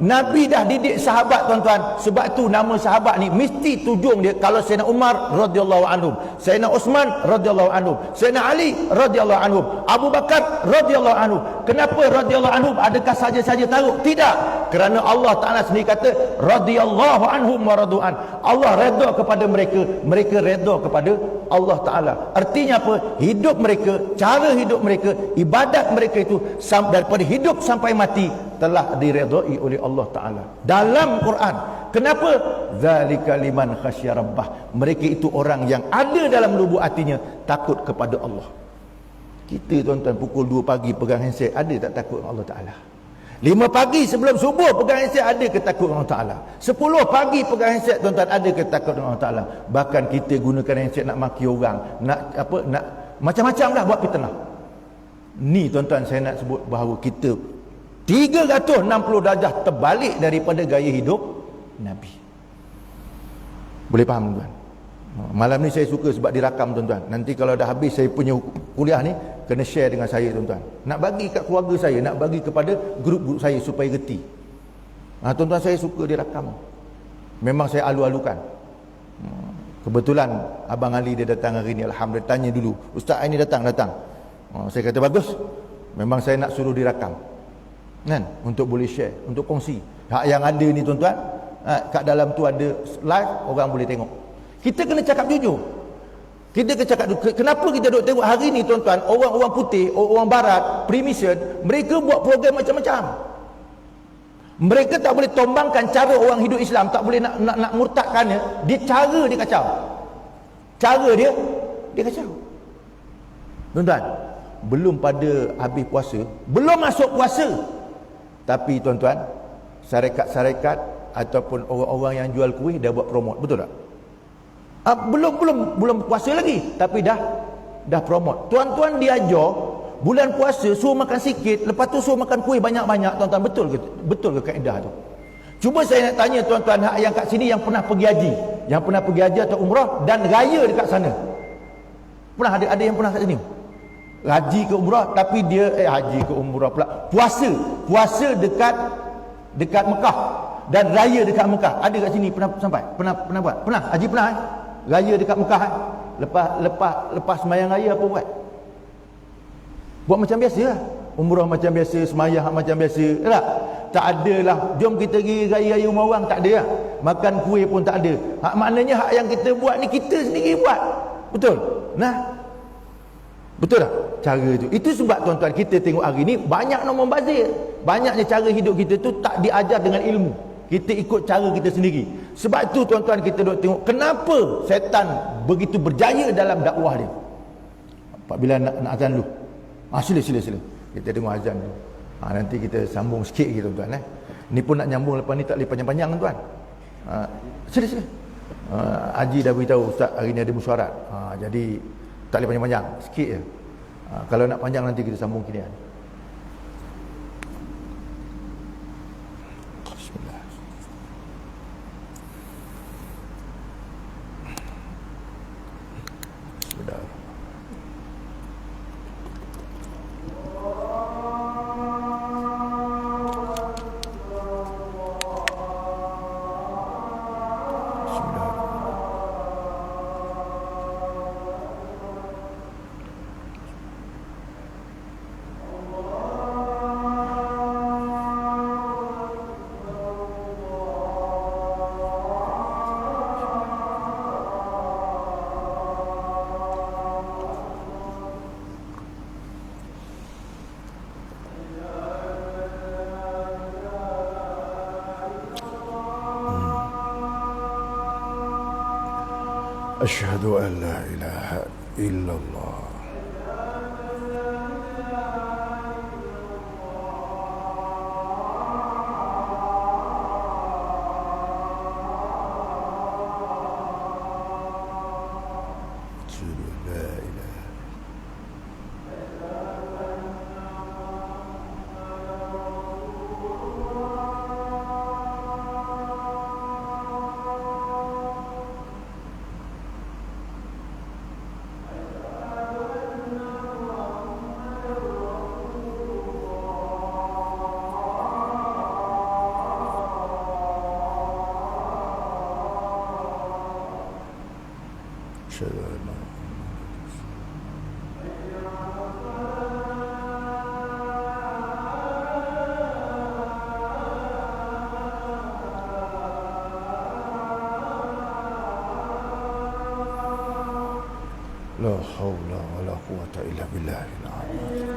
Nabi dah didik sahabat tuan-tuan. Sebab tu nama sahabat ni mesti tujung dia. Kalau Sayyidina Umar radhiyallahu anhu, Sayyidina Osman radhiyallahu anhu, Sayyidina Ali radhiyallahu anhu, Abu Bakar radhiyallahu anhu. Kenapa radhiyallahu anhu? Adakah saja-saja taruh? Tidak. Kerana Allah Taala sendiri kata radhiyallahu anhum wa radu'an. Allah redha kepada mereka, mereka redha kepada Allah Taala. Artinya apa? Hidup mereka, cara hidup mereka, ibadat mereka itu daripada hidup sampai mati telah diredai oleh Allah Ta'ala dalam Quran. Kenapa? Zalika liman khasya rabbah. Mereka itu orang yang ada dalam lubuk hatinya takut kepada Allah. Kita tuan-tuan pukul 2 pagi pegang handset, ada tak takut Allah Ta'ala? 5 pagi sebelum subuh pegang handset, ada ke takut Allah Ta'ala? 10 pagi pegang handset tuan-tuan, ada ke takut Allah Ta'ala? Bahkan kita gunakan handset nak maki orang, nak apa, nak macam-macam lah buat fitnah. Ni tuan-tuan saya nak sebut bahawa kita 360 darjah terbalik daripada gaya hidup Nabi. Boleh faham tuan? Malam ni saya suka sebab dirakam tuan-tuan. Nanti kalau dah habis saya punya kuliah ni, kena share dengan saya tuan-tuan. Nak bagi kat keluarga saya, nak bagi kepada grup-grup saya supaya reti. Tuan-tuan, saya suka dirakam. Memang saya alu-alukan. Kebetulan Abang Ali dia datang hari ni, alhamdulillah. Tanya dulu, Ustaz ini datang. Saya kata bagus. Memang saya nak suruh dirakam, kan, untuk boleh share, untuk kongsi. Hak yang ada ni tuan-tuan, kat dalam tu ada live, orang boleh tengok. Kita kena cakap jujur. Kita kena cakap, kenapa kita duk tengok hari ni tuan-tuan, orang-orang putih, orang barat, Freemason, mereka buat program macam-macam. Mereka tak boleh tombangkan cara orang hidup Islam, tak boleh nak murtadkannya. Dia cara dia kacau. Cara dia kacau. Tuan-tuan, belum pada habis puasa, belum masuk puasa, tapi tuan-tuan, syarikat-syarikat ataupun orang-orang yang jual kuih dah buat promote, betul tak? Belum puasa lagi, tapi dah promote. Tuan-tuan diajar bulan puasa suruh makan sikit, lepas tu suruh makan kuih banyak-banyak. Tuan-tuan, betul ke kaedah tu? Cuba saya nak tanya tuan-tuan yang kat sini yang pernah pergi haji, atau umrah dan raya dekat sana. Pernah ada yang pernah kat sini? Haji ke umrah, tapi dia haji ke umrah pula. Puasa dekat Mekah dan raya dekat Mekah. Ada kat sini pernah sampai? Pernah buat? Pernah? Haji pernah Raya dekat Mekah Lepas sembahyang raya apa buat? Buat macam biasa lah. Umrah macam biasa, sembahyang macam biasa. Tak ada lah. Jom kita pergi raya-raya rumah orang, tak ada lah. Makan kuih pun tak ada. Maknanya hak yang kita buat ni kita sendiri buat. Betul? Betul tak cara tu? Itu sebab tuan-tuan kita tengok hari ni banyak nak membazir. Banyaknya cara hidup kita tu tak diajar dengan ilmu. Kita ikut cara kita sendiri. Sebab tu tuan-tuan kita duk tengok kenapa setan begitu berjaya dalam dakwah dia. Apabila nak azan dulu. Sila. Kita dengar azan dulu. Nanti kita sambung sikit gitu tuan-tuan. Ni pun nak nyambung lepas ni, tak boleh panjang-panjang tuan. Sila. Haji dah beritahu Ustaz hari ni ada mesyuarat. Jadi tak boleh panjang-panjang, sikit je. Kalau nak panjang nanti kita sambung kini. Bismillah. Asyhadu an la ilaha illallah. asyhadu anna la haula wala quwwata illa billahil azim.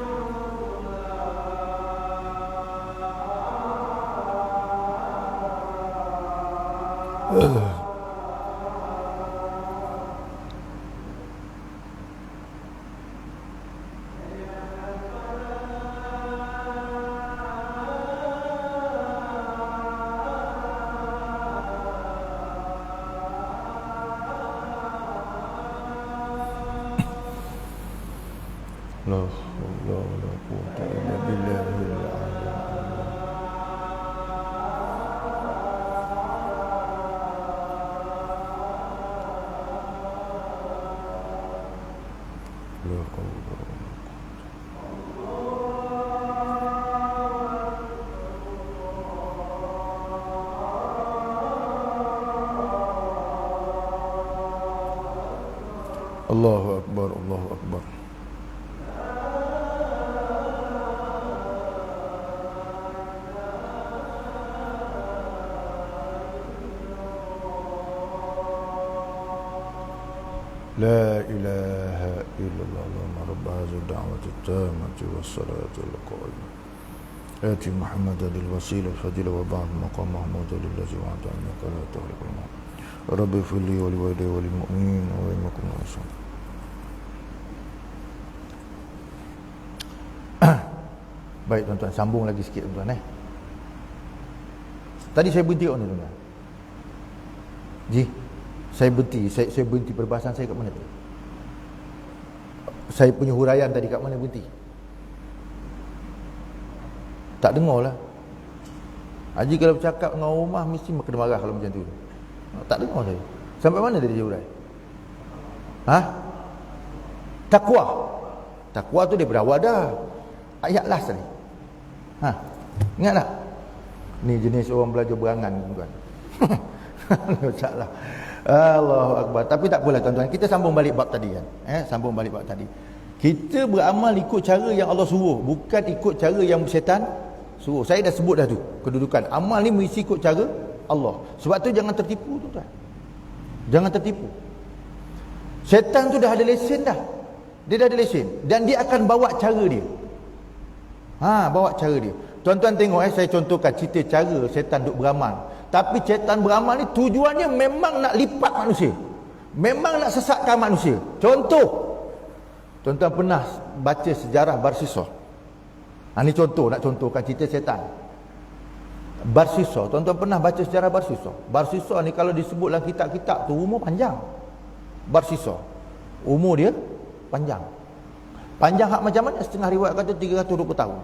La haula wala quwwata illa billahil azim. La haula Allahu akbar, Allahu akbar. لا إله إلا الله رب هذه الدعوة التامة والصلاة القائمة آت محمد للوسيلة الفضيلة وبعد مقام محمود للذي وعد أنك لا تخلق الموت رب اغفر لي ولوالدي وللمؤمنين ويومكم العصر. Baik tuan-tuan, sambung lagi sikit tuan-tuan. Tadi saya berhenti kat mana tuan-tuan? Ji, saya berhenti perbahasan saya kat mana tu? Saya punya huraian tadi kat mana berhenti? Tak dengar lah. Haji kalau bercakap dengan rumah mesti kena marah kalau macam tu. Tak dengar saya. Sampai mana tadi dia hurai? Ha? Takwa. Takwa tu dia berawal dah. Ayat last tadi. Ha? Ingat tak? Ni jenis orang belajar berangan tuan. Salah. Allahu akbar. Tapi tak apalah tuan-tuan, kita sambung balik bab tadi kan. Sambung balik bab tadi. Kita beramal ikut cara yang Allah suruh, bukan ikut cara yang syaitan suruh. Saya dah sebut dah tu kedudukan. Amal ni mesti ikut cara Allah. Sebab tu jangan tertipu tuan-tuan. Jangan tertipu. Syaitan tu dah ada lesen dah. Dia dah ada lesen dan dia akan bawa cara dia. Bawa cara dia. Tuan-tuan tengok saya contohkan cerita cara syaitan duk beramal. Tapi syaitan beramal ni tujuannya memang nak lipat manusia. Memang nak sesatkan manusia. Contoh, tuan-tuan pernah baca sejarah Barsisa? Ini contoh, nak contohkan cerita syaitan. Barsisa, tuan-tuan pernah baca sejarah Barsisa? Barsisa ni kalau disebut dalam kitab-kitab tu umur panjang. Barsisa, umur dia panjang. Panjang hak macam mana? Setengah riwayat kata 320 tahun.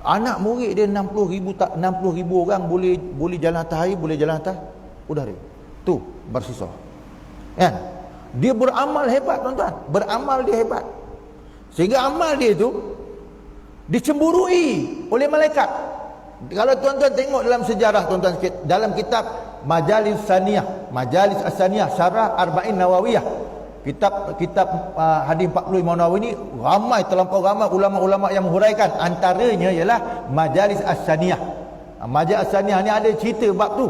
Anak murid dia 60,000 orang boleh jalan atas air, boleh jalan atas udara. Tu Barsisa. Kan? Dia beramal hebat tuan-tuan. Beramal dia hebat. Sehingga amal dia tu dicemburui oleh malaikat. Kalau tuan-tuan tengok dalam sejarah tuan-tuan, dalam kitab Majalis Saniyah, Majalis As-Saniyah Syarah Arba'in Nawawiyah, kitab hadis 40 Imam Nawawi ni terlampau ramai ulama-ulama yang menghuraikan. Antaranya ialah Majalis As-Saniyah. Majalis As-Saniyah ni ada cerita bab tu.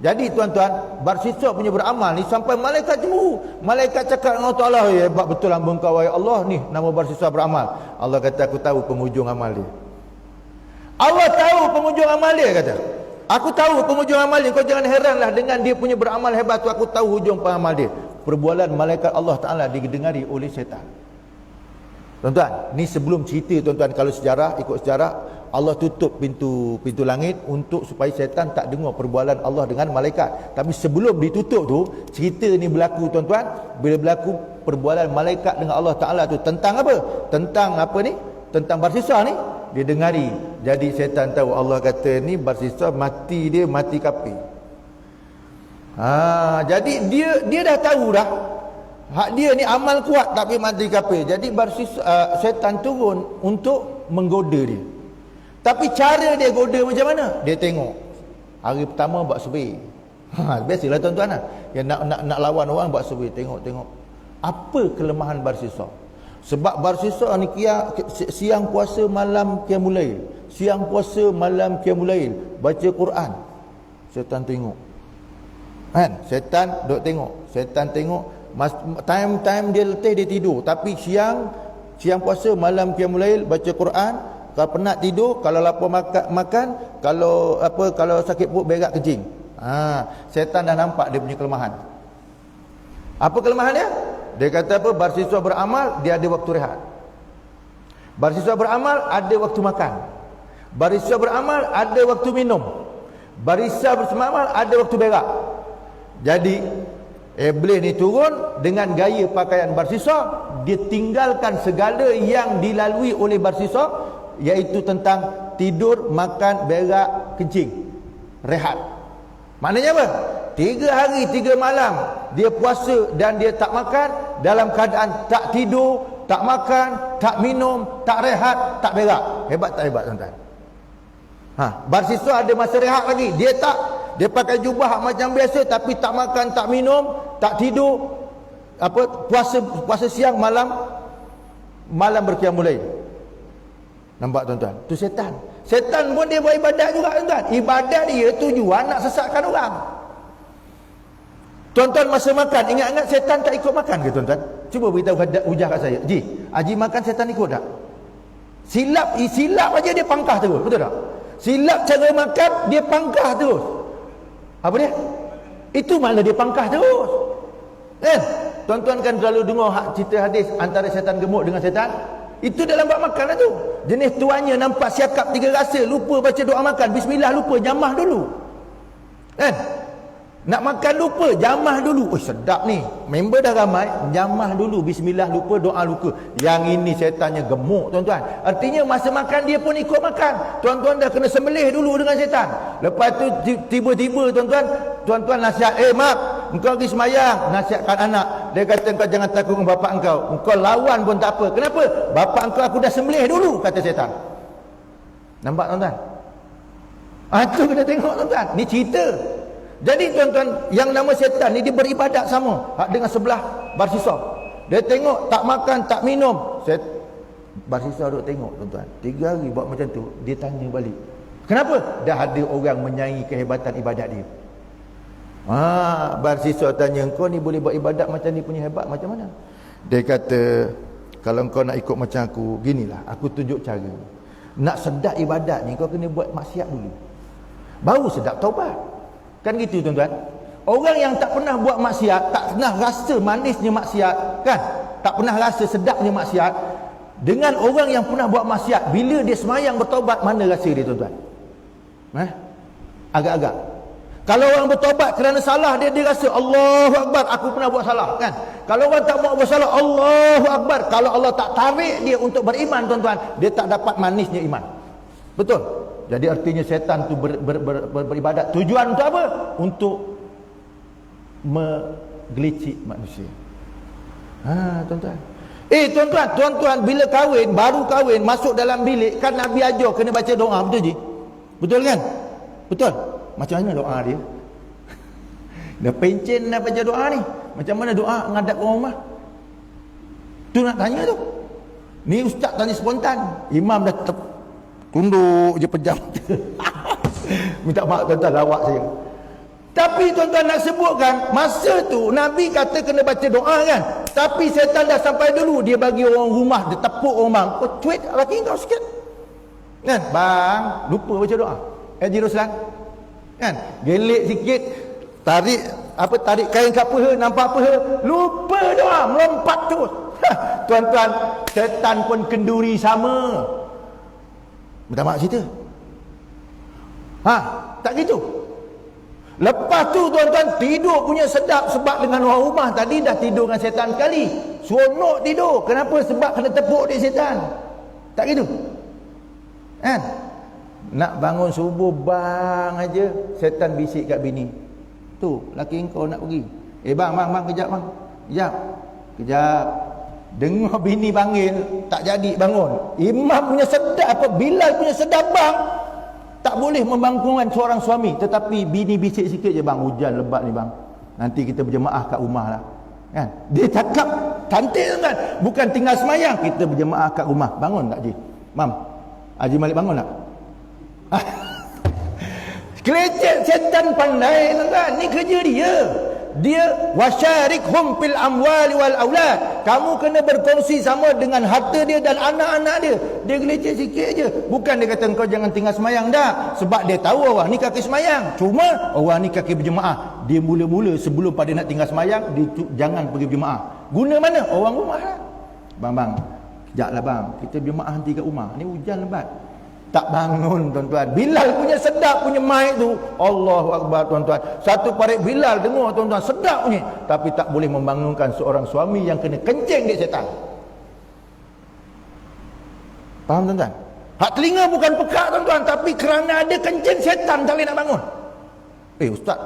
Jadi tuan-tuan, Barsisa punya beramal ni sampai malaikat cemburu. Malaikat cakap dengan Allah, hebat betul hamba engkau wahai Allah, ni nama Barsisa beramal. Allah kata aku tahu penghujung amal dia. Allah tahu penghujung amal dia kata. Aku tahu penghujung amal dia. Kau jangan heranlah dengan dia punya beramal hebat tu. Aku tahu hujung amal dia. Perbualan malaikat Allah Ta'ala didengari oleh syaitan. Tuan-tuan, ni sebelum cerita tuan-tuan, kalau sejarah, ikut sejarah, Allah tutup pintu langit untuk supaya syaitan tak dengar perbualan Allah dengan malaikat. Tapi sebelum ditutup tu, cerita ni berlaku tuan-tuan, bila berlaku perbualan malaikat dengan Allah Ta'ala tu tentang apa? Tentang apa ni? Tentang Barsisa ni, dia dengari. Jadi syaitan tahu, Allah kata ni Barsisa mati dia mati kafir. Jadi dia dah tahu dah. Hak dia ni amal kuat tapi mati kafir. Jadi Barsisa, syaitan turun untuk menggoda dia. Tapi cara dia goda macam mana? Dia tengok hari pertama buat sebir, Biasalah tuan-tuan lah. Yang nak lawan orang buat survey, tengok apa kelemahan barsisa. Sebab barsisa ni siang puasa malam qiyamul lail, siang puasa malam qiyamul lail, baca Quran. Setan tengok. Kan? Setan duk tengok. Setan tengok time dia letih dia tidur, tapi siang puasa malam qiyamul lail, baca Quran. Kalau penat tidur, kalau lapar makan, kalau sakit perut berak kencing. Setan dah nampak dia punya kelemahan. Apa kelemahan dia? Dia kata apa? Barsisa beramal, dia ada waktu rehat. Barsisa beramal, ada waktu makan. Barsisa beramal, ada waktu minum. Barsisa beramal, ada waktu berak. Jadi Iblis ni turun dengan gaya pakaian barsisa. Dia tinggalkan segala yang dilalui oleh barsisa, iaitu tentang tidur, makan, berak, kencing, rehat. Maknanya apa? 3 hari 3 malam dia puasa dan dia tak makan, dalam keadaan tak tidur, tak makan, tak minum, tak rehat, tak berak. Hebat tak hebat tuan-tuan? Barsisa ada masa rehat lagi. Dia tak. Dia pakai jubah macam biasa, tapi tak makan, tak minum, tak tidur. Puasa siang, malam berqiyamul lail. Nampak tuan-tuan? Tu setan. Setan pun dia buat ibadat juga tuan-tuan. Ibadat dia tujuan nak sesatkan orang. Tuan-tuan masa makan, ingat-ingat setan tak ikut makan ke tuan-tuan? Cuba beritahu hujah kat saya. Haji makan setan ikut tak? Silap aja dia pangkah terus, betul tak? Silap cara makan, dia pangkah terus. Apa dia? Itu makna dia pangkah terus. Tuan-tuan kan selalu dengar cerita hadis antara setan gemuk dengan setan. Itu dalam bab makan lah tu. Jenis tuannya nampak siakap 3 rasa, lupa baca doa makan, bismillah lupa, jamah dulu. Nak makan lupa, jamah dulu. Sedap ni. Member dah ramai, jamah dulu, bismillah lupa, doa lupa. Yang ini setannya gemuk tuan-tuan. Artinya masa makan dia pun ikut makan. Tuan-tuan dah kena sembelih dulu dengan setan. Lepas tu tiba-tiba tuan-tuan nasihat, mak, engkau pergi semayang, nasihatkan anak. Dia kata, engkau jangan takut dengan bapak engkau lawan pun tak apa. Kenapa? Bapak engkau aku dah sembelih dulu, kata setan. Nampak tuan-tuan? Itu kena tengok tuan-tuan. Ni cerita. Jadi tuan-tuan, yang nama setan ni dia beribadat sama dengan sebelah barsisa. Dia tengok tak makan, tak minum. Barsisa duk tengok tuan-tuan. 3 hari buat macam tu, dia tanya balik. Kenapa? Dah ada orang menyaingi kehebatan ibadat dia. Barsisa tanya, engkau ni boleh buat ibadat macam ni punya hebat macam mana? Dia kata, kalau engkau nak ikut macam aku, ginilah, aku tunjuk cara. Nak sedap ibadat ni, kau kena buat maksiat dulu, baru sedap taubat. Kan gitu tuan-tuan. Orang yang tak pernah buat maksiat, tak pernah rasa manisnya maksiat, kan? Tak pernah rasa sedapnya maksiat. Dengan orang yang pernah buat maksiat, bila dia semayang bertaubat, mana rasa dia tuan-tuan? Agak-agak. Kalau orang bertaubat kerana salah, dia rasa Allahu Akbar, aku pernah buat salah, kan? Kalau orang tak buat salah, Allahu Akbar. Kalau Allah tak tarik dia untuk beriman tuan-tuan, dia tak dapat manisnya iman. Betul? Jadi artinya setan tu beribadat. Tujuan untuk apa? Untuk menggelicik manusia. Tuan-tuan. Tuan-tuan, bila baru kahwin, masuk dalam bilik, kan Nabi ajar kena baca doa, betul je? Betul kan? Betul. Macam mana doa dia? Dah pencen nak baca doa ni. Macam mana doa ngadap orang rumah? Tu nak tanya tu. Ni ustaz tanya spontan. Imam dah tunduk je pejam. Minta maaf tuan-tuan, lawak saya. Tapi tuan-tuan nak sebutkan, masa tu Nabi kata kena baca doa kan. Tapi setan dah sampai dulu, dia bagi orang rumah, dia tepuk orang bang. Kau cuit laki kau sikit. Kan? Bang, lupa baca doa. Haji Ruslan. Kan? Gelik sikit, tarik kain kat peha, nampak peha, lupa doa, melompat terus. Tuan-tuan, setan pun kenduri sama. Minta maaf cerita. Tak gitu. Lepas tu tuan-tuan, tidur punya sedap. Sebab dengan orang rumah tadi dah tidur dengan setan sekali. Seronok tidur. Kenapa? Sebab kena tepuk dia setan. Tak gitu. Kan? Nak bangun subuh bang aja, setan bisik kat bini. Tu, laki kau nak pergi. Bang, kejap bang. Kejap. Dengar bini panggil, tak jadi bangun. Imam punya sedap apa? Bilal punya sedap bang. Tak boleh membangkungkan seorang suami, tetapi bini bisik sikit je, bang, hujan lebat ni bang, nanti kita berjemaah kat rumah lah, kan? Dia cakap cantik kan, bukan tinggal semayang, kita berjemaah kat rumah. Bangun tak Haji? Mam, Haji Malik bangun tak? Kelecek setan pandai kan, ni kerja dia. Dia wasyarikhum fil amwali wal aulad. Kamu kena berkongsi sama dengan harta dia dan anak-anak dia. Dia gelecek sikit je. Bukan dia kata kau jangan tinggal semayang dah, sebab dia tahu orang ni kaki semayang. Cuma orang ni kaki berjemaah. Dia mula-mula sebelum pada nak tinggal semayang, dia jangan pergi berjemaah. Guna mana? Orang rumah lah. Bang, sekejap lah bang, kita berjemaah nanti kat rumah. Ni hujan lebat. Tak bangun tuan-tuan. Bilal punya sedap punya mic tu, Allahu Akbar tuan-tuan. Satu parit Bilal dengar tuan-tuan, sedap punya. Tapi tak boleh membangunkan seorang suami yang kena kencing dia setan. Faham tuan-tuan? Hak telinga bukan pekak tuan-tuan, tapi kerana ada kencing setan tak boleh nak bangun. Ustaz,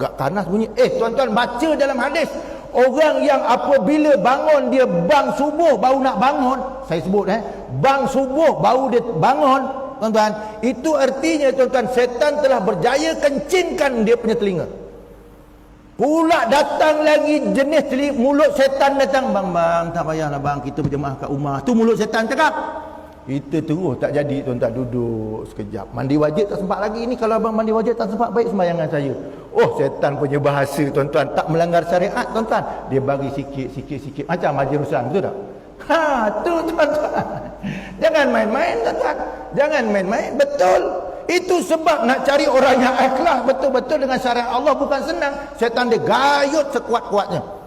gak panas bunyi. Tuan-tuan, baca dalam hadis, orang yang apabila bangun dia bang subuh baru nak bangun, saya sebut bang subuh baru dia bangun tuan-tuan, itu artinya tuan-tuan, setan telah berjaya kencingkan dia punya telinga. Pula datang lagi jenis mulut setan datang, bang tak payahlah bang, kita berjemaah kat rumah. Tu mulut setan cakap. Kita terus tak jadi tuan-tuan, duduk sekejap. Mandi wajib tak sempat lagi. Ini kalau abang mandi wajib tak sempat, baik sembayangan saya. Oh, setan punya bahasa tuan-tuan, tak melanggar syariat tuan-tuan. Dia bagi sikit. Macam Haji Ruslan, betul tak? Tu tuan-tuan. Jangan main-main tuan-tuan. Jangan main-main, betul. Itu sebab nak cari orang yang ikhlas betul-betul dengan syariat Allah bukan senang. Setan dia gayut sekuat-kuatnya.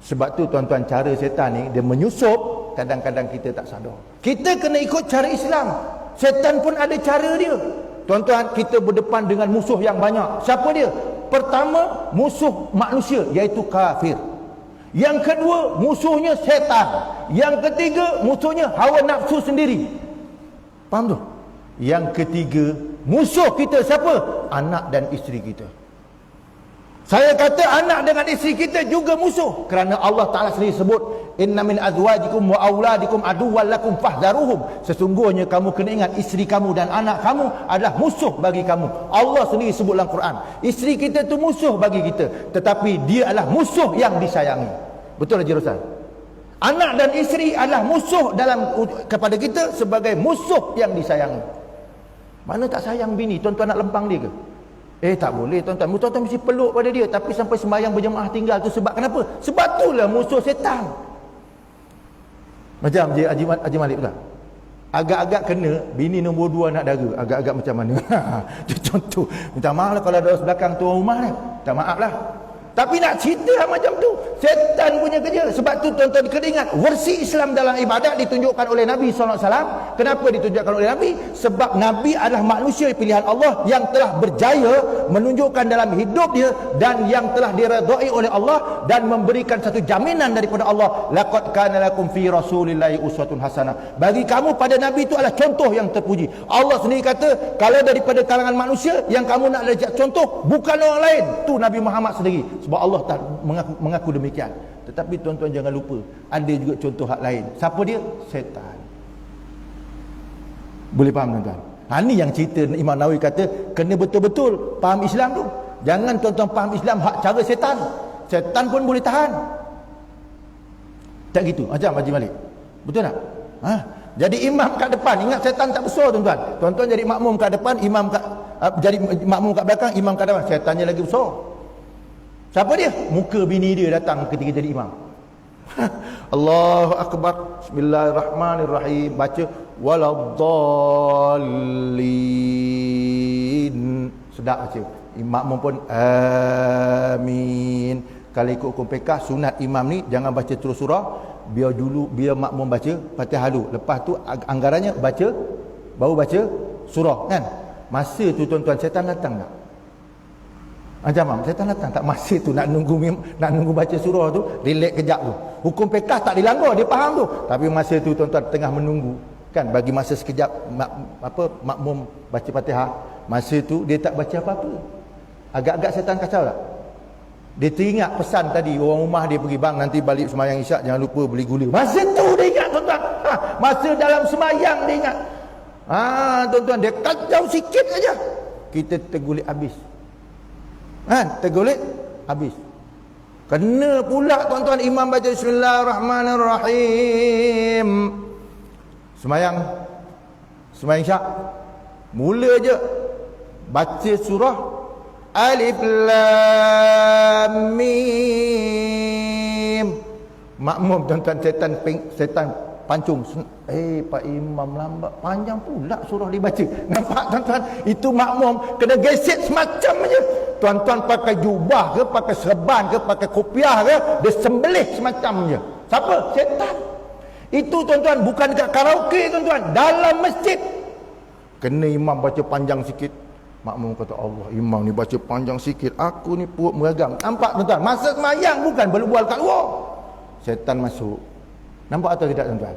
Sebab tu tuan-tuan, cara setan ni dia menyusup, kadang-kadang kita tak sadar. Kita kena ikut cara Islam. Setan pun ada cara dia. Tuan-tuan, kita berdepan dengan musuh yang banyak. Siapa dia? Pertama, musuh manusia, iaitu kafir. Yang kedua, musuhnya setan. Yang ketiga, musuhnya hawa nafsu sendiri. Faham tu? Yang ketiga, musuh kita siapa? Anak dan isteri kita. Saya kata anak dengan isteri kita juga musuh, kerana Allah Ta'ala sendiri sebut, inna min azwajikum wa auladikum aduwwan lakum fahdharuhum. Sesungguhnya kamu kena ingat, isteri kamu dan anak kamu adalah musuh bagi kamu. Allah sendiri sebut dalam Quran, isteri kita tu musuh bagi kita, tetapi dia adalah musuh yang disayangi. Betul Haji Roslan? Anak dan isteri adalah musuh kepada kita sebagai musuh yang disayangi. Mana tak sayang bini, tuan-tuan nak lempang dia ke? Tak boleh tuan-tuan. Tuan-tuan mesti peluk pada dia, tapi sampai sembahyang berjemaah tinggal tu sebab kenapa? Sebab itulah musuh setan. Macam Haji Malik pula. Agak-agak kena bini nombor 2 nak dara. Agak-agak macam mana? Contoh. Minta maaf lah kalau ada belakang tuan rumah ni. Minta maaf lah. Tapi nak cerita macam tu, setan punya kerja. Sebab tu tuan-tuan kena ingat, versi Islam dalam ibadat ditunjukkan oleh Nabi SAW. Kenapa ditunjukkan oleh Nabi? Sebab Nabi adalah manusia pilihan Allah yang telah berjaya menunjukkan dalam hidup dia, dan yang telah diredai oleh Allah, dan memberikan satu jaminan daripada Allah, laqad kana lakum fi rasulillahi uswatun hasanah. Bagi kamu pada Nabi itu adalah contoh yang terpuji. Allah sendiri kata, kalau daripada kalangan manusia yang kamu nak lihat contoh, bukan orang lain, tu Nabi Muhammad sendiri. Sebab Allah tak mengaku demikian. Tetapi tuan-tuan jangan lupa, ada juga contoh hak lain. Siapa dia? Setan. Boleh faham tuan-tuan? Ni yang cerita Imam Nawawi kata, kena betul-betul faham Islam tu. Jangan tuan-tuan faham Islam hak cara setan. Setan pun boleh tahan. Tak gitu macam Haji Malik. Betul tak? Jadi imam kat depan, ingat setan tak besar tuan-tuan. Tuan-tuan jadi makmum kat depan, jadi makmum kat belakang, imam kat depan, setannya lagi besar. Siapa dia? Muka bini dia datang ketika jadi imam. Allahu Akbar. Bismillahirrahmanirrahim. Baca waladdallin. Sedap baca. Makmum pun amin. Kalau ikut hukum fiqh, sunat imam ni jangan baca terus surah. Biar makmum baca Fatihah dulu. Lepas tu anggarannya baru baca surah, kan? Masa tu tuan-tuan, setan datang tak? Macam setan datang tak? Masa tu nak nunggu baca surah tu, relax kejap tu. Hukum fiqh tak dilanggar, dia faham tu. Tapi masa tu tuan-tuan tengah menunggu, kan, bagi masa sekejap makmum baca Fatihah. Masa tu dia tak baca apa-apa. Agak-agak setan kacau tak? Dia teringat pesan tadi, orang rumah dia pergi, bang nanti balik sembahyang isyak jangan lupa beli gula. Masa tu dia ingat tuan-tuan. Masa dalam sembahyang dia ingat. Tuan-tuan, dia kacau sikit aja kita tergulit habis. Tergulit habis. Kena pula tuan-tuan imam baca Bismillahirrahmanirrahim. Semayang syak. Mula je baca surah Alif Lam Mim. Makmum tuan-tuan, setan pancung. Pak imam lambat, panjang pula surah dibaca. Nampak tuan-tuan? Itu makmum kena geset semacam aja. Tuan-tuan pakai jubah ke, pakai serban ke, pakai kopiah ke, dia sembelih semacamnya. Siapa? Setan. Itu tuan-tuan bukan dekat karaoke tuan-tuan, dalam masjid. Kena imam baca panjang sikit. Makmum kata, Allah, imam ni baca panjang sikit, aku ni perut meragam. Nampak tuan-tuan? Masa semayang bukan berbual kat luar. Setan masuk. Nampak atau tidak tuan-tuan?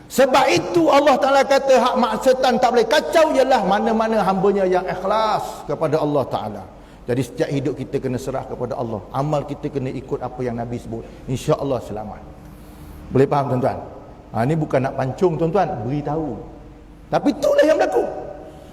Sebab itu Allah Ta'ala kata hak setan tak boleh kacau ialah mana-mana hambanya yang ikhlas kepada Allah Ta'ala. Jadi setiap hidup kita kena serah kepada Allah. Amal kita kena ikut apa yang Nabi sebut. InsyaAllah selamat. Boleh faham tuan-tuan? Ini bukan nak pancung tuan-tuan, beritahu. Tapi itulah yang berlaku.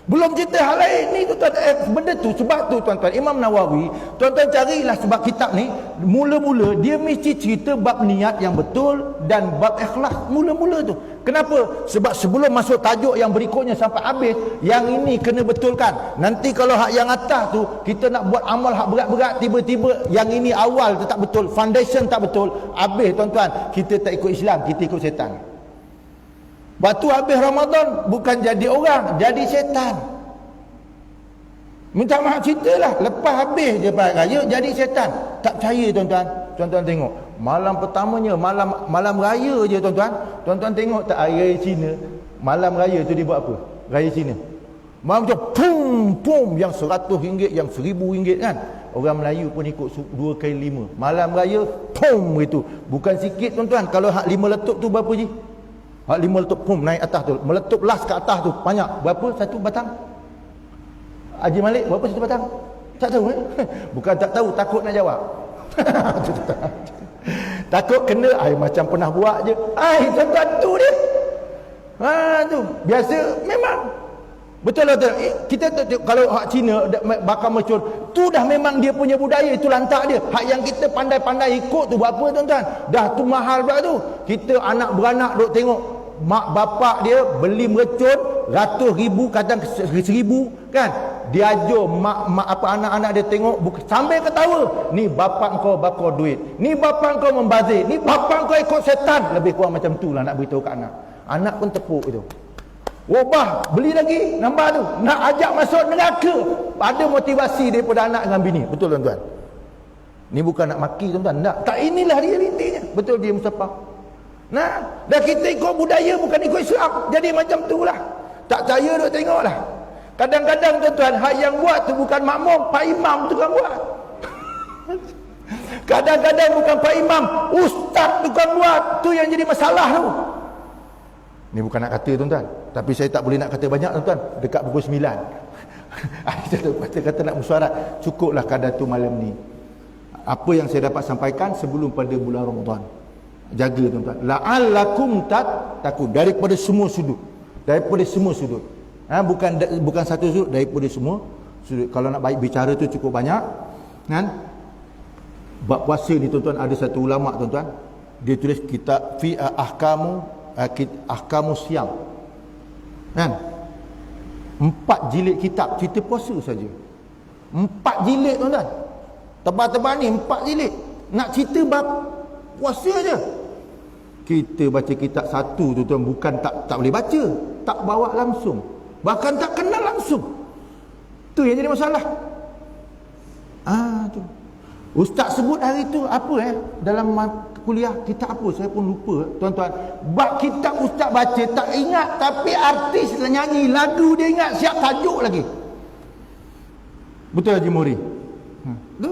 Belum cerita hal lain ni tuan-tuan. Benda tu, sebab tu tuan-tuan, Imam Nawawi, tuan-tuan carilah sebab kitab ni, mula-mula dia mesti cerita bab niat yang betul dan bab ikhlas mula-mula tu. Kenapa? Sebab sebelum masuk tajuk yang berikutnya sampai habis, yang ini kena betulkan. Nanti kalau hak yang atas tu kita nak buat amal hak berat-berat, tiba-tiba yang ini awal tu tak betul, foundation tak betul, habis tuan-tuan, kita tak ikut Islam, kita ikut setan. Waktu habis Ramadan bukan jadi orang, jadi setan. Minta maaf ceritalah, lepas habis je raya jadi setan. Tak percaya tuan-tuan. Tuan-tuan tengok, malam pertamanya malam raya je tuan-tuan. Tuan-tuan tengok tak raya Cina, malam raya tu dia buat apa? Raya Cina. Malam tu pum yang RM100, yang RM1000 kan. Orang Melayu pun ikut 2 kali 5. Malam raya pum itu. Bukan sikit tuan-tuan. Kalau hak 5 letup tu berapa je? Hak 5 letup pum naik atas tu. Meletup las ke atas tu banyak. Berapa satu batang? Haji Malik berapa satu batang? Tak tahu Bukan tak tahu, takut nak jawab. Takut kena macam pernah buat je. Tuan-tuan tu dia. Tu biasa memang. Betul lah tuan. Kita kalau hak Cina bakal mature, tu dah memang dia punya budaya, itu lantak dia. Hak yang kita pandai-pandai ikut tu buat apa tuan-tuan? Dah tu mahal pula tu. Kita anak beranak duk tengok mak bapak dia beli mercun ratus ribu, kadang 1000 kan. Dia ajar mak apa anak-anak dia tengok sambil ketawa. Ni bapak kau bakar duit. Ni bapak kau membazir. Ni bapak kau ikut setan. Lebih kurang macam tu lah nak beritahu kat anak. Anak pun tepuk itu. Wabah, beli lagi, nambah tu. Nak ajak masuk neraka. Ada motivasi daripada anak dengan bini. Betul tuan-tuan? Ni bukan nak maki tuan-tuan. Tak, inilah realitinya. Betul dia Mustafa. Dah kita ikut budaya bukan ikut Islam. Jadi macam tu lah. Tak percaya duk tengoklah. Kadang-kadang tuan-tuan, hak yang buat tu bukan makmum, Pak Imam tu kan buat. Kadang-kadang bukan Pak Imam, Ustaz tu kan buat. Tu yang jadi masalah tu. Ni bukan nak kata tuan-tuan, tapi saya tak boleh nak kata banyak tuan-tuan. Dekat pukul 9 kata nak mesyuarat. Cukuplah kadar tu malam ni. Apa yang saya dapat sampaikan sebelum pada bulan Ramadan. Jaga tuan-tuan. La'allakum tattaqun, daripada semua sudut. Daripada semua sudut. Bukan satu sudut, daripada semua sudut. Kalau nak baik bicara tu cukup banyak kan. Bab puasa ni tuan-tuan, ada satu ulama tuan-tuan, dia tulis kitab fi ahkamu siam kan. 4 jilid kitab cerita puasa saja. 4 jilid tuan-tuan. Tebal-tebal ni 4 jilid. Nak cerita bab puasa je. Kita baca kitab satu tu tuan, bukan tak boleh baca, tak bawa langsung, bahkan tak kenal langsung. Tu yang jadi masalah. Tu ustaz sebut hari tu apa dalam kuliah kitab apa saya pun lupa tuan-tuan. Bab kitab ustaz baca tak ingat, tapi artis nyanyi lagu dia ingat, siap tajuk lagi. Betul Haji Muri? Tu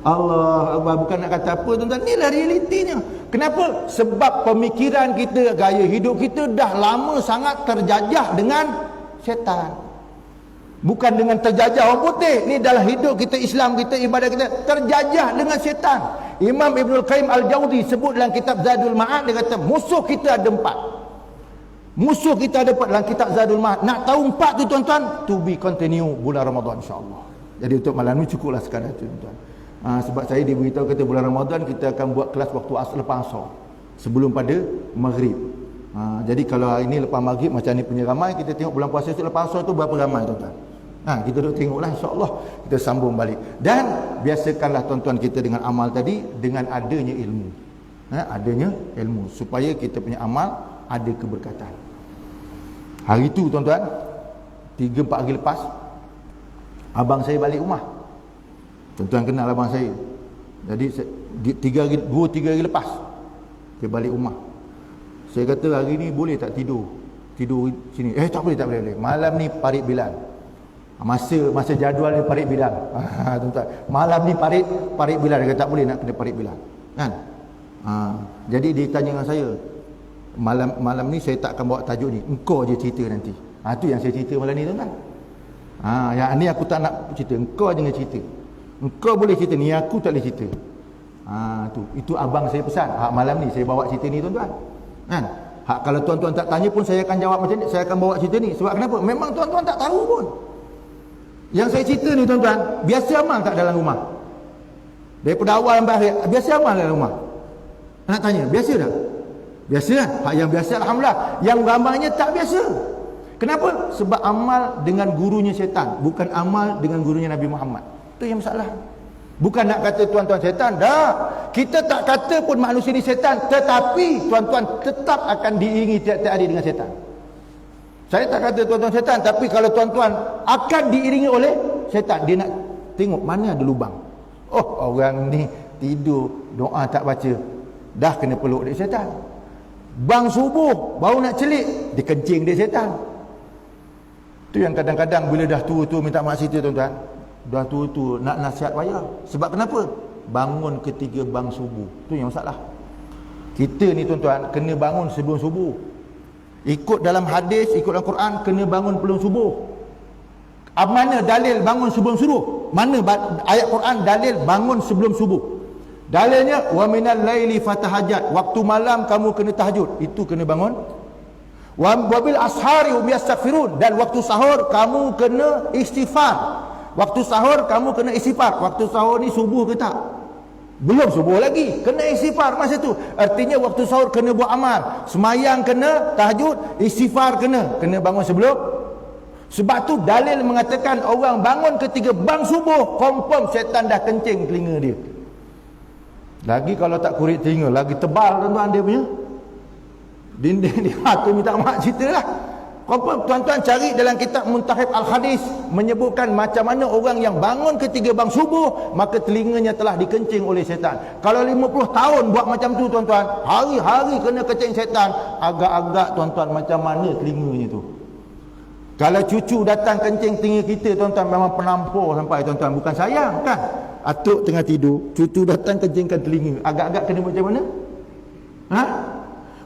Allah Akbar, bukan nak kata apa tuan-tuan, inilah realitinya. Kenapa? Sebab pemikiran kita, gaya hidup kita dah lama sangat terjajah dengan syaitan. Bukan dengan terjajah orang putih. Ni dalam hidup kita, Islam kita, ibadah kita terjajah dengan syaitan. Imam Ibnul Qayyim Al-Jawzi sebut dalam kitab Zadul Ma'ad, dia kata musuh kita ada 4. Musuh kita dapat dalam kitab Zadul Ma'ad. Nak tahu 4 tu tuan-tuan, to be continue bulan Ramadan insya-Allah. Jadi untuk malam ni cukuplah sekadar tu tuan-tuan. Sebab saya diberitahu kata bulan Ramadan kita akan buat kelas waktu lepas asar, sebelum pada maghrib. Jadi kalau hari ni lepas maghrib macam ni punya ramai, kita tengok bulan puasa tu lepas asar tu berapa ramai tuan-tuan. Kita duduk tengoklah, insya-Allah kita sambung balik. Dan biasakanlah tuan-tuan kita dengan amal tadi dengan adanya ilmu. Adanya ilmu supaya kita punya amal ada keberkatan. Hari tu tuan-tuan, 3-4 hari lepas, abang saya balik rumah. Tuan-tuan kenal abang saya. Jadi 2-3 hari lepas dia balik rumah. Saya kata hari ni boleh tak tidur sini? Tak boleh. Malam ni Parit Bilal. Masa jadual ni Parit Bilal. Tuan-tuan, malam ni Parit Bilal. Dia kata tak boleh nak kena Parit Bilal. Kan? Jadi dia tanya dengan saya, malam ni saya tak akan bawa tajuk ni, engkau je cerita nanti. Tu yang saya cerita malam ni tuan-tuan. Yang ni aku tak nak cerita, engkau jangan cerita. Engkau boleh cerita ni, aku tak boleh cerita. Itu abang saya pesan. Malam ni saya bawa cerita ni tuan-tuan. Kan? Kalau tuan-tuan tak tanya pun saya akan jawab macam ni, saya akan bawa cerita ni. Sebab kenapa? Memang tuan-tuan tak tahu pun. Yang saya cerita ni tuan-tuan, biasa amal tak dalam rumah? Daripada awal sampai akhir, biasa amal dalam rumah? Nak tanya, biasa tak? Biasa kan? Yang biasa alhamdulillah. Yang ramainya tak biasa. Kenapa? Sebab amal dengan gurunya syaitan, bukan amal dengan gurunya Nabi Muhammad. Itu yang masalah. Bukan nak kata tuan-tuan syaitan, dah. Kita tak kata pun manusia ni syaitan, tetapi tuan-tuan tetap akan diiringi tiap-tiap hari dengan syaitan. Saya tak kata tuan-tuan syaitan, tapi kalau tuan-tuan akan diiringi oleh syaitan, dia nak tengok mana ada lubang. Orang ni tidur, doa tak baca, dah kena peluk dia syaitan. Bang subuh baru nak celik, dikencing dia syaitan. Tu yang kadang-kadang bila dah tua-tua minta maaf cerita tuan-tuan, dah tua-tua nak nasihat payah. Sebab kenapa? Bangun ketiga bang subuh. Tu yang masalah. Kita ni tuan-tuan kena bangun sebelum subuh. Ikut dalam hadis, ikut dalam Quran, kena bangun sebelum subuh. Mana dalil bangun sebelum subuh? Mana ayat Quran dalil bangun sebelum subuh? Dalilnya wa minal laili fatahajjat, waktu malam kamu kena tahajud, itu kena bangun. Wa bil ashari hum yastaghfirun, dan waktu sahur kamu kena istighfar. Waktu sahur kamu kena istighfar. Waktu sahur ni subuh ke tak? Belum subuh lagi, kena istighfar masa tu. Artinya waktu sahur kena buat amal, semayang kena, tahajud, istighfar kena bangun sebelum. Sebab tu dalil mengatakan orang bangun ketika bang subuh, confirm syaitan dah kencing telinga dia. Lagi kalau tak kurit telinga, lagi tebal tuan-tuan dia punya dinding dia. Tu minta maaf cerita lah. Tuan-tuan cari dalam kitab Muntahib Al-Hadis, menyebutkan macam mana orang yang bangun ketika bang subuh, maka telinganya telah dikencing oleh syaitan. Kalau 50 tahun buat macam tu tuan-tuan, hari-hari kena kencing syaitan, agak-agak tuan-tuan macam mana telinganya tu. Kalau cucu datang kencing telinga kita tuan-tuan, memang penampur sampai tuan-tuan. Bukan sayang kan? Atuk tengah tidur, cucu datang kencingkan telinga, agak-agak kena macam mana?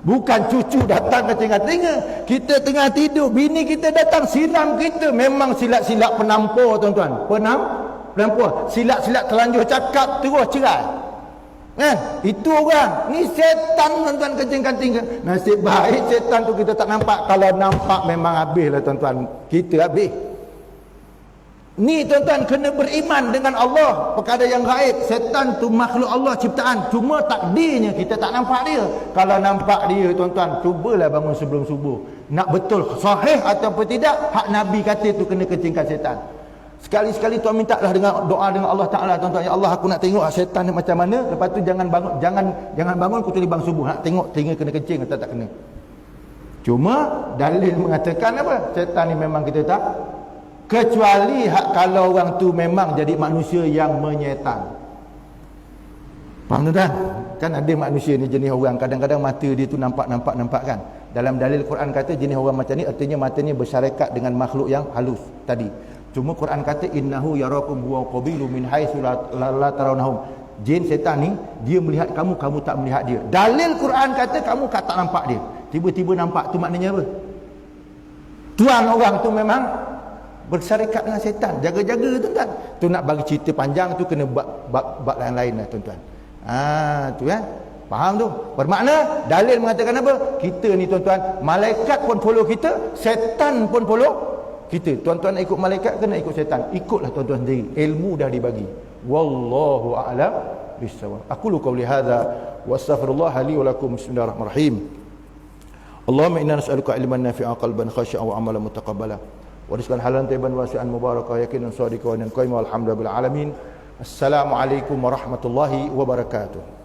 Bukan cucu datang kencingkan telinga, kita tengah tidur, bini kita datang siram kita, memang silat-silat penampur tuan-tuan. Penampur, silat-silat terlanjur cakap terus cerai. Kan? Itu orang ni setan tuan-tuan, kencingkan telinga. Nasib baik setan tu kita tak nampak. Kalau nampak memang habislah tuan-tuan, kita habis. Ni tuan-tuan kena beriman dengan Allah, perkara yang gaib. Setan tu makhluk Allah ciptaan, cuma takdirnya kita tak nampak dia. Kalau nampak dia tuan-tuan, cubalah bangun sebelum subuh. Nak betul sahih ataupun tidak, hak Nabi kata tu kena kencingkan setan. Sekali-sekali tuan minta lah dengan doa dengan Allah Taala tuan-tuan, ya Allah aku nak tengok setan ni macam mana. Lepas tu jangan bangun kecuali bang subuh, nak tengok telinga kena kencing atau tak kena. Cuma dalil mengatakan apa? Setan ni memang kita tak, kecuali kalau orang tu memang jadi manusia yang menyetan. Faham tuan? Kan ada manusia ni jenis orang, kadang-kadang mata dia tu nampak kan. Dalam dalil Quran kata jenis orang macam ni, artinya matanya bersyarikat dengan makhluk yang halus tadi. Cuma Quran kata innahu yarakum huwa qabilu min haitsu la tarawnahum. Jin setan ni dia melihat kamu tak melihat dia. Dalil Quran kata kamu tak nampak dia. Tiba-tiba nampak, tu maknanya apa? Tuan orang tu memang bersyarikat dengan setan. Jaga-jaga tuan-tuan. Tu nak bagi cerita panjang tu kena bab lain-lain lah tuan-tuan. Tu kan. Faham tu? Bermakna dalil mengatakan apa? Kita ni tuan-tuan, malaikat pun follow kita, setan pun follow kita. Tuan-tuan nak ikut malaikat ke nak ikut setan? Ikutlah tuan-tuan sendiri. Ilmu dah dibagi. Wallahu a'lam bissawab. Aku lu qauli hadza wa astaghfirullah li wa lakum. Bismillahirrahmanirrahim. Allahumma inna nas'aluka ilman nafi'a, qalban khashi'a wa amalan mutaqabbala wa rizqan halalan tayyiban wasi'an mubarakah yaqinan shadiqan wa qaima. Alhamdulillah alamin. Assalamualaikum warahmatullahi wabarakatuh.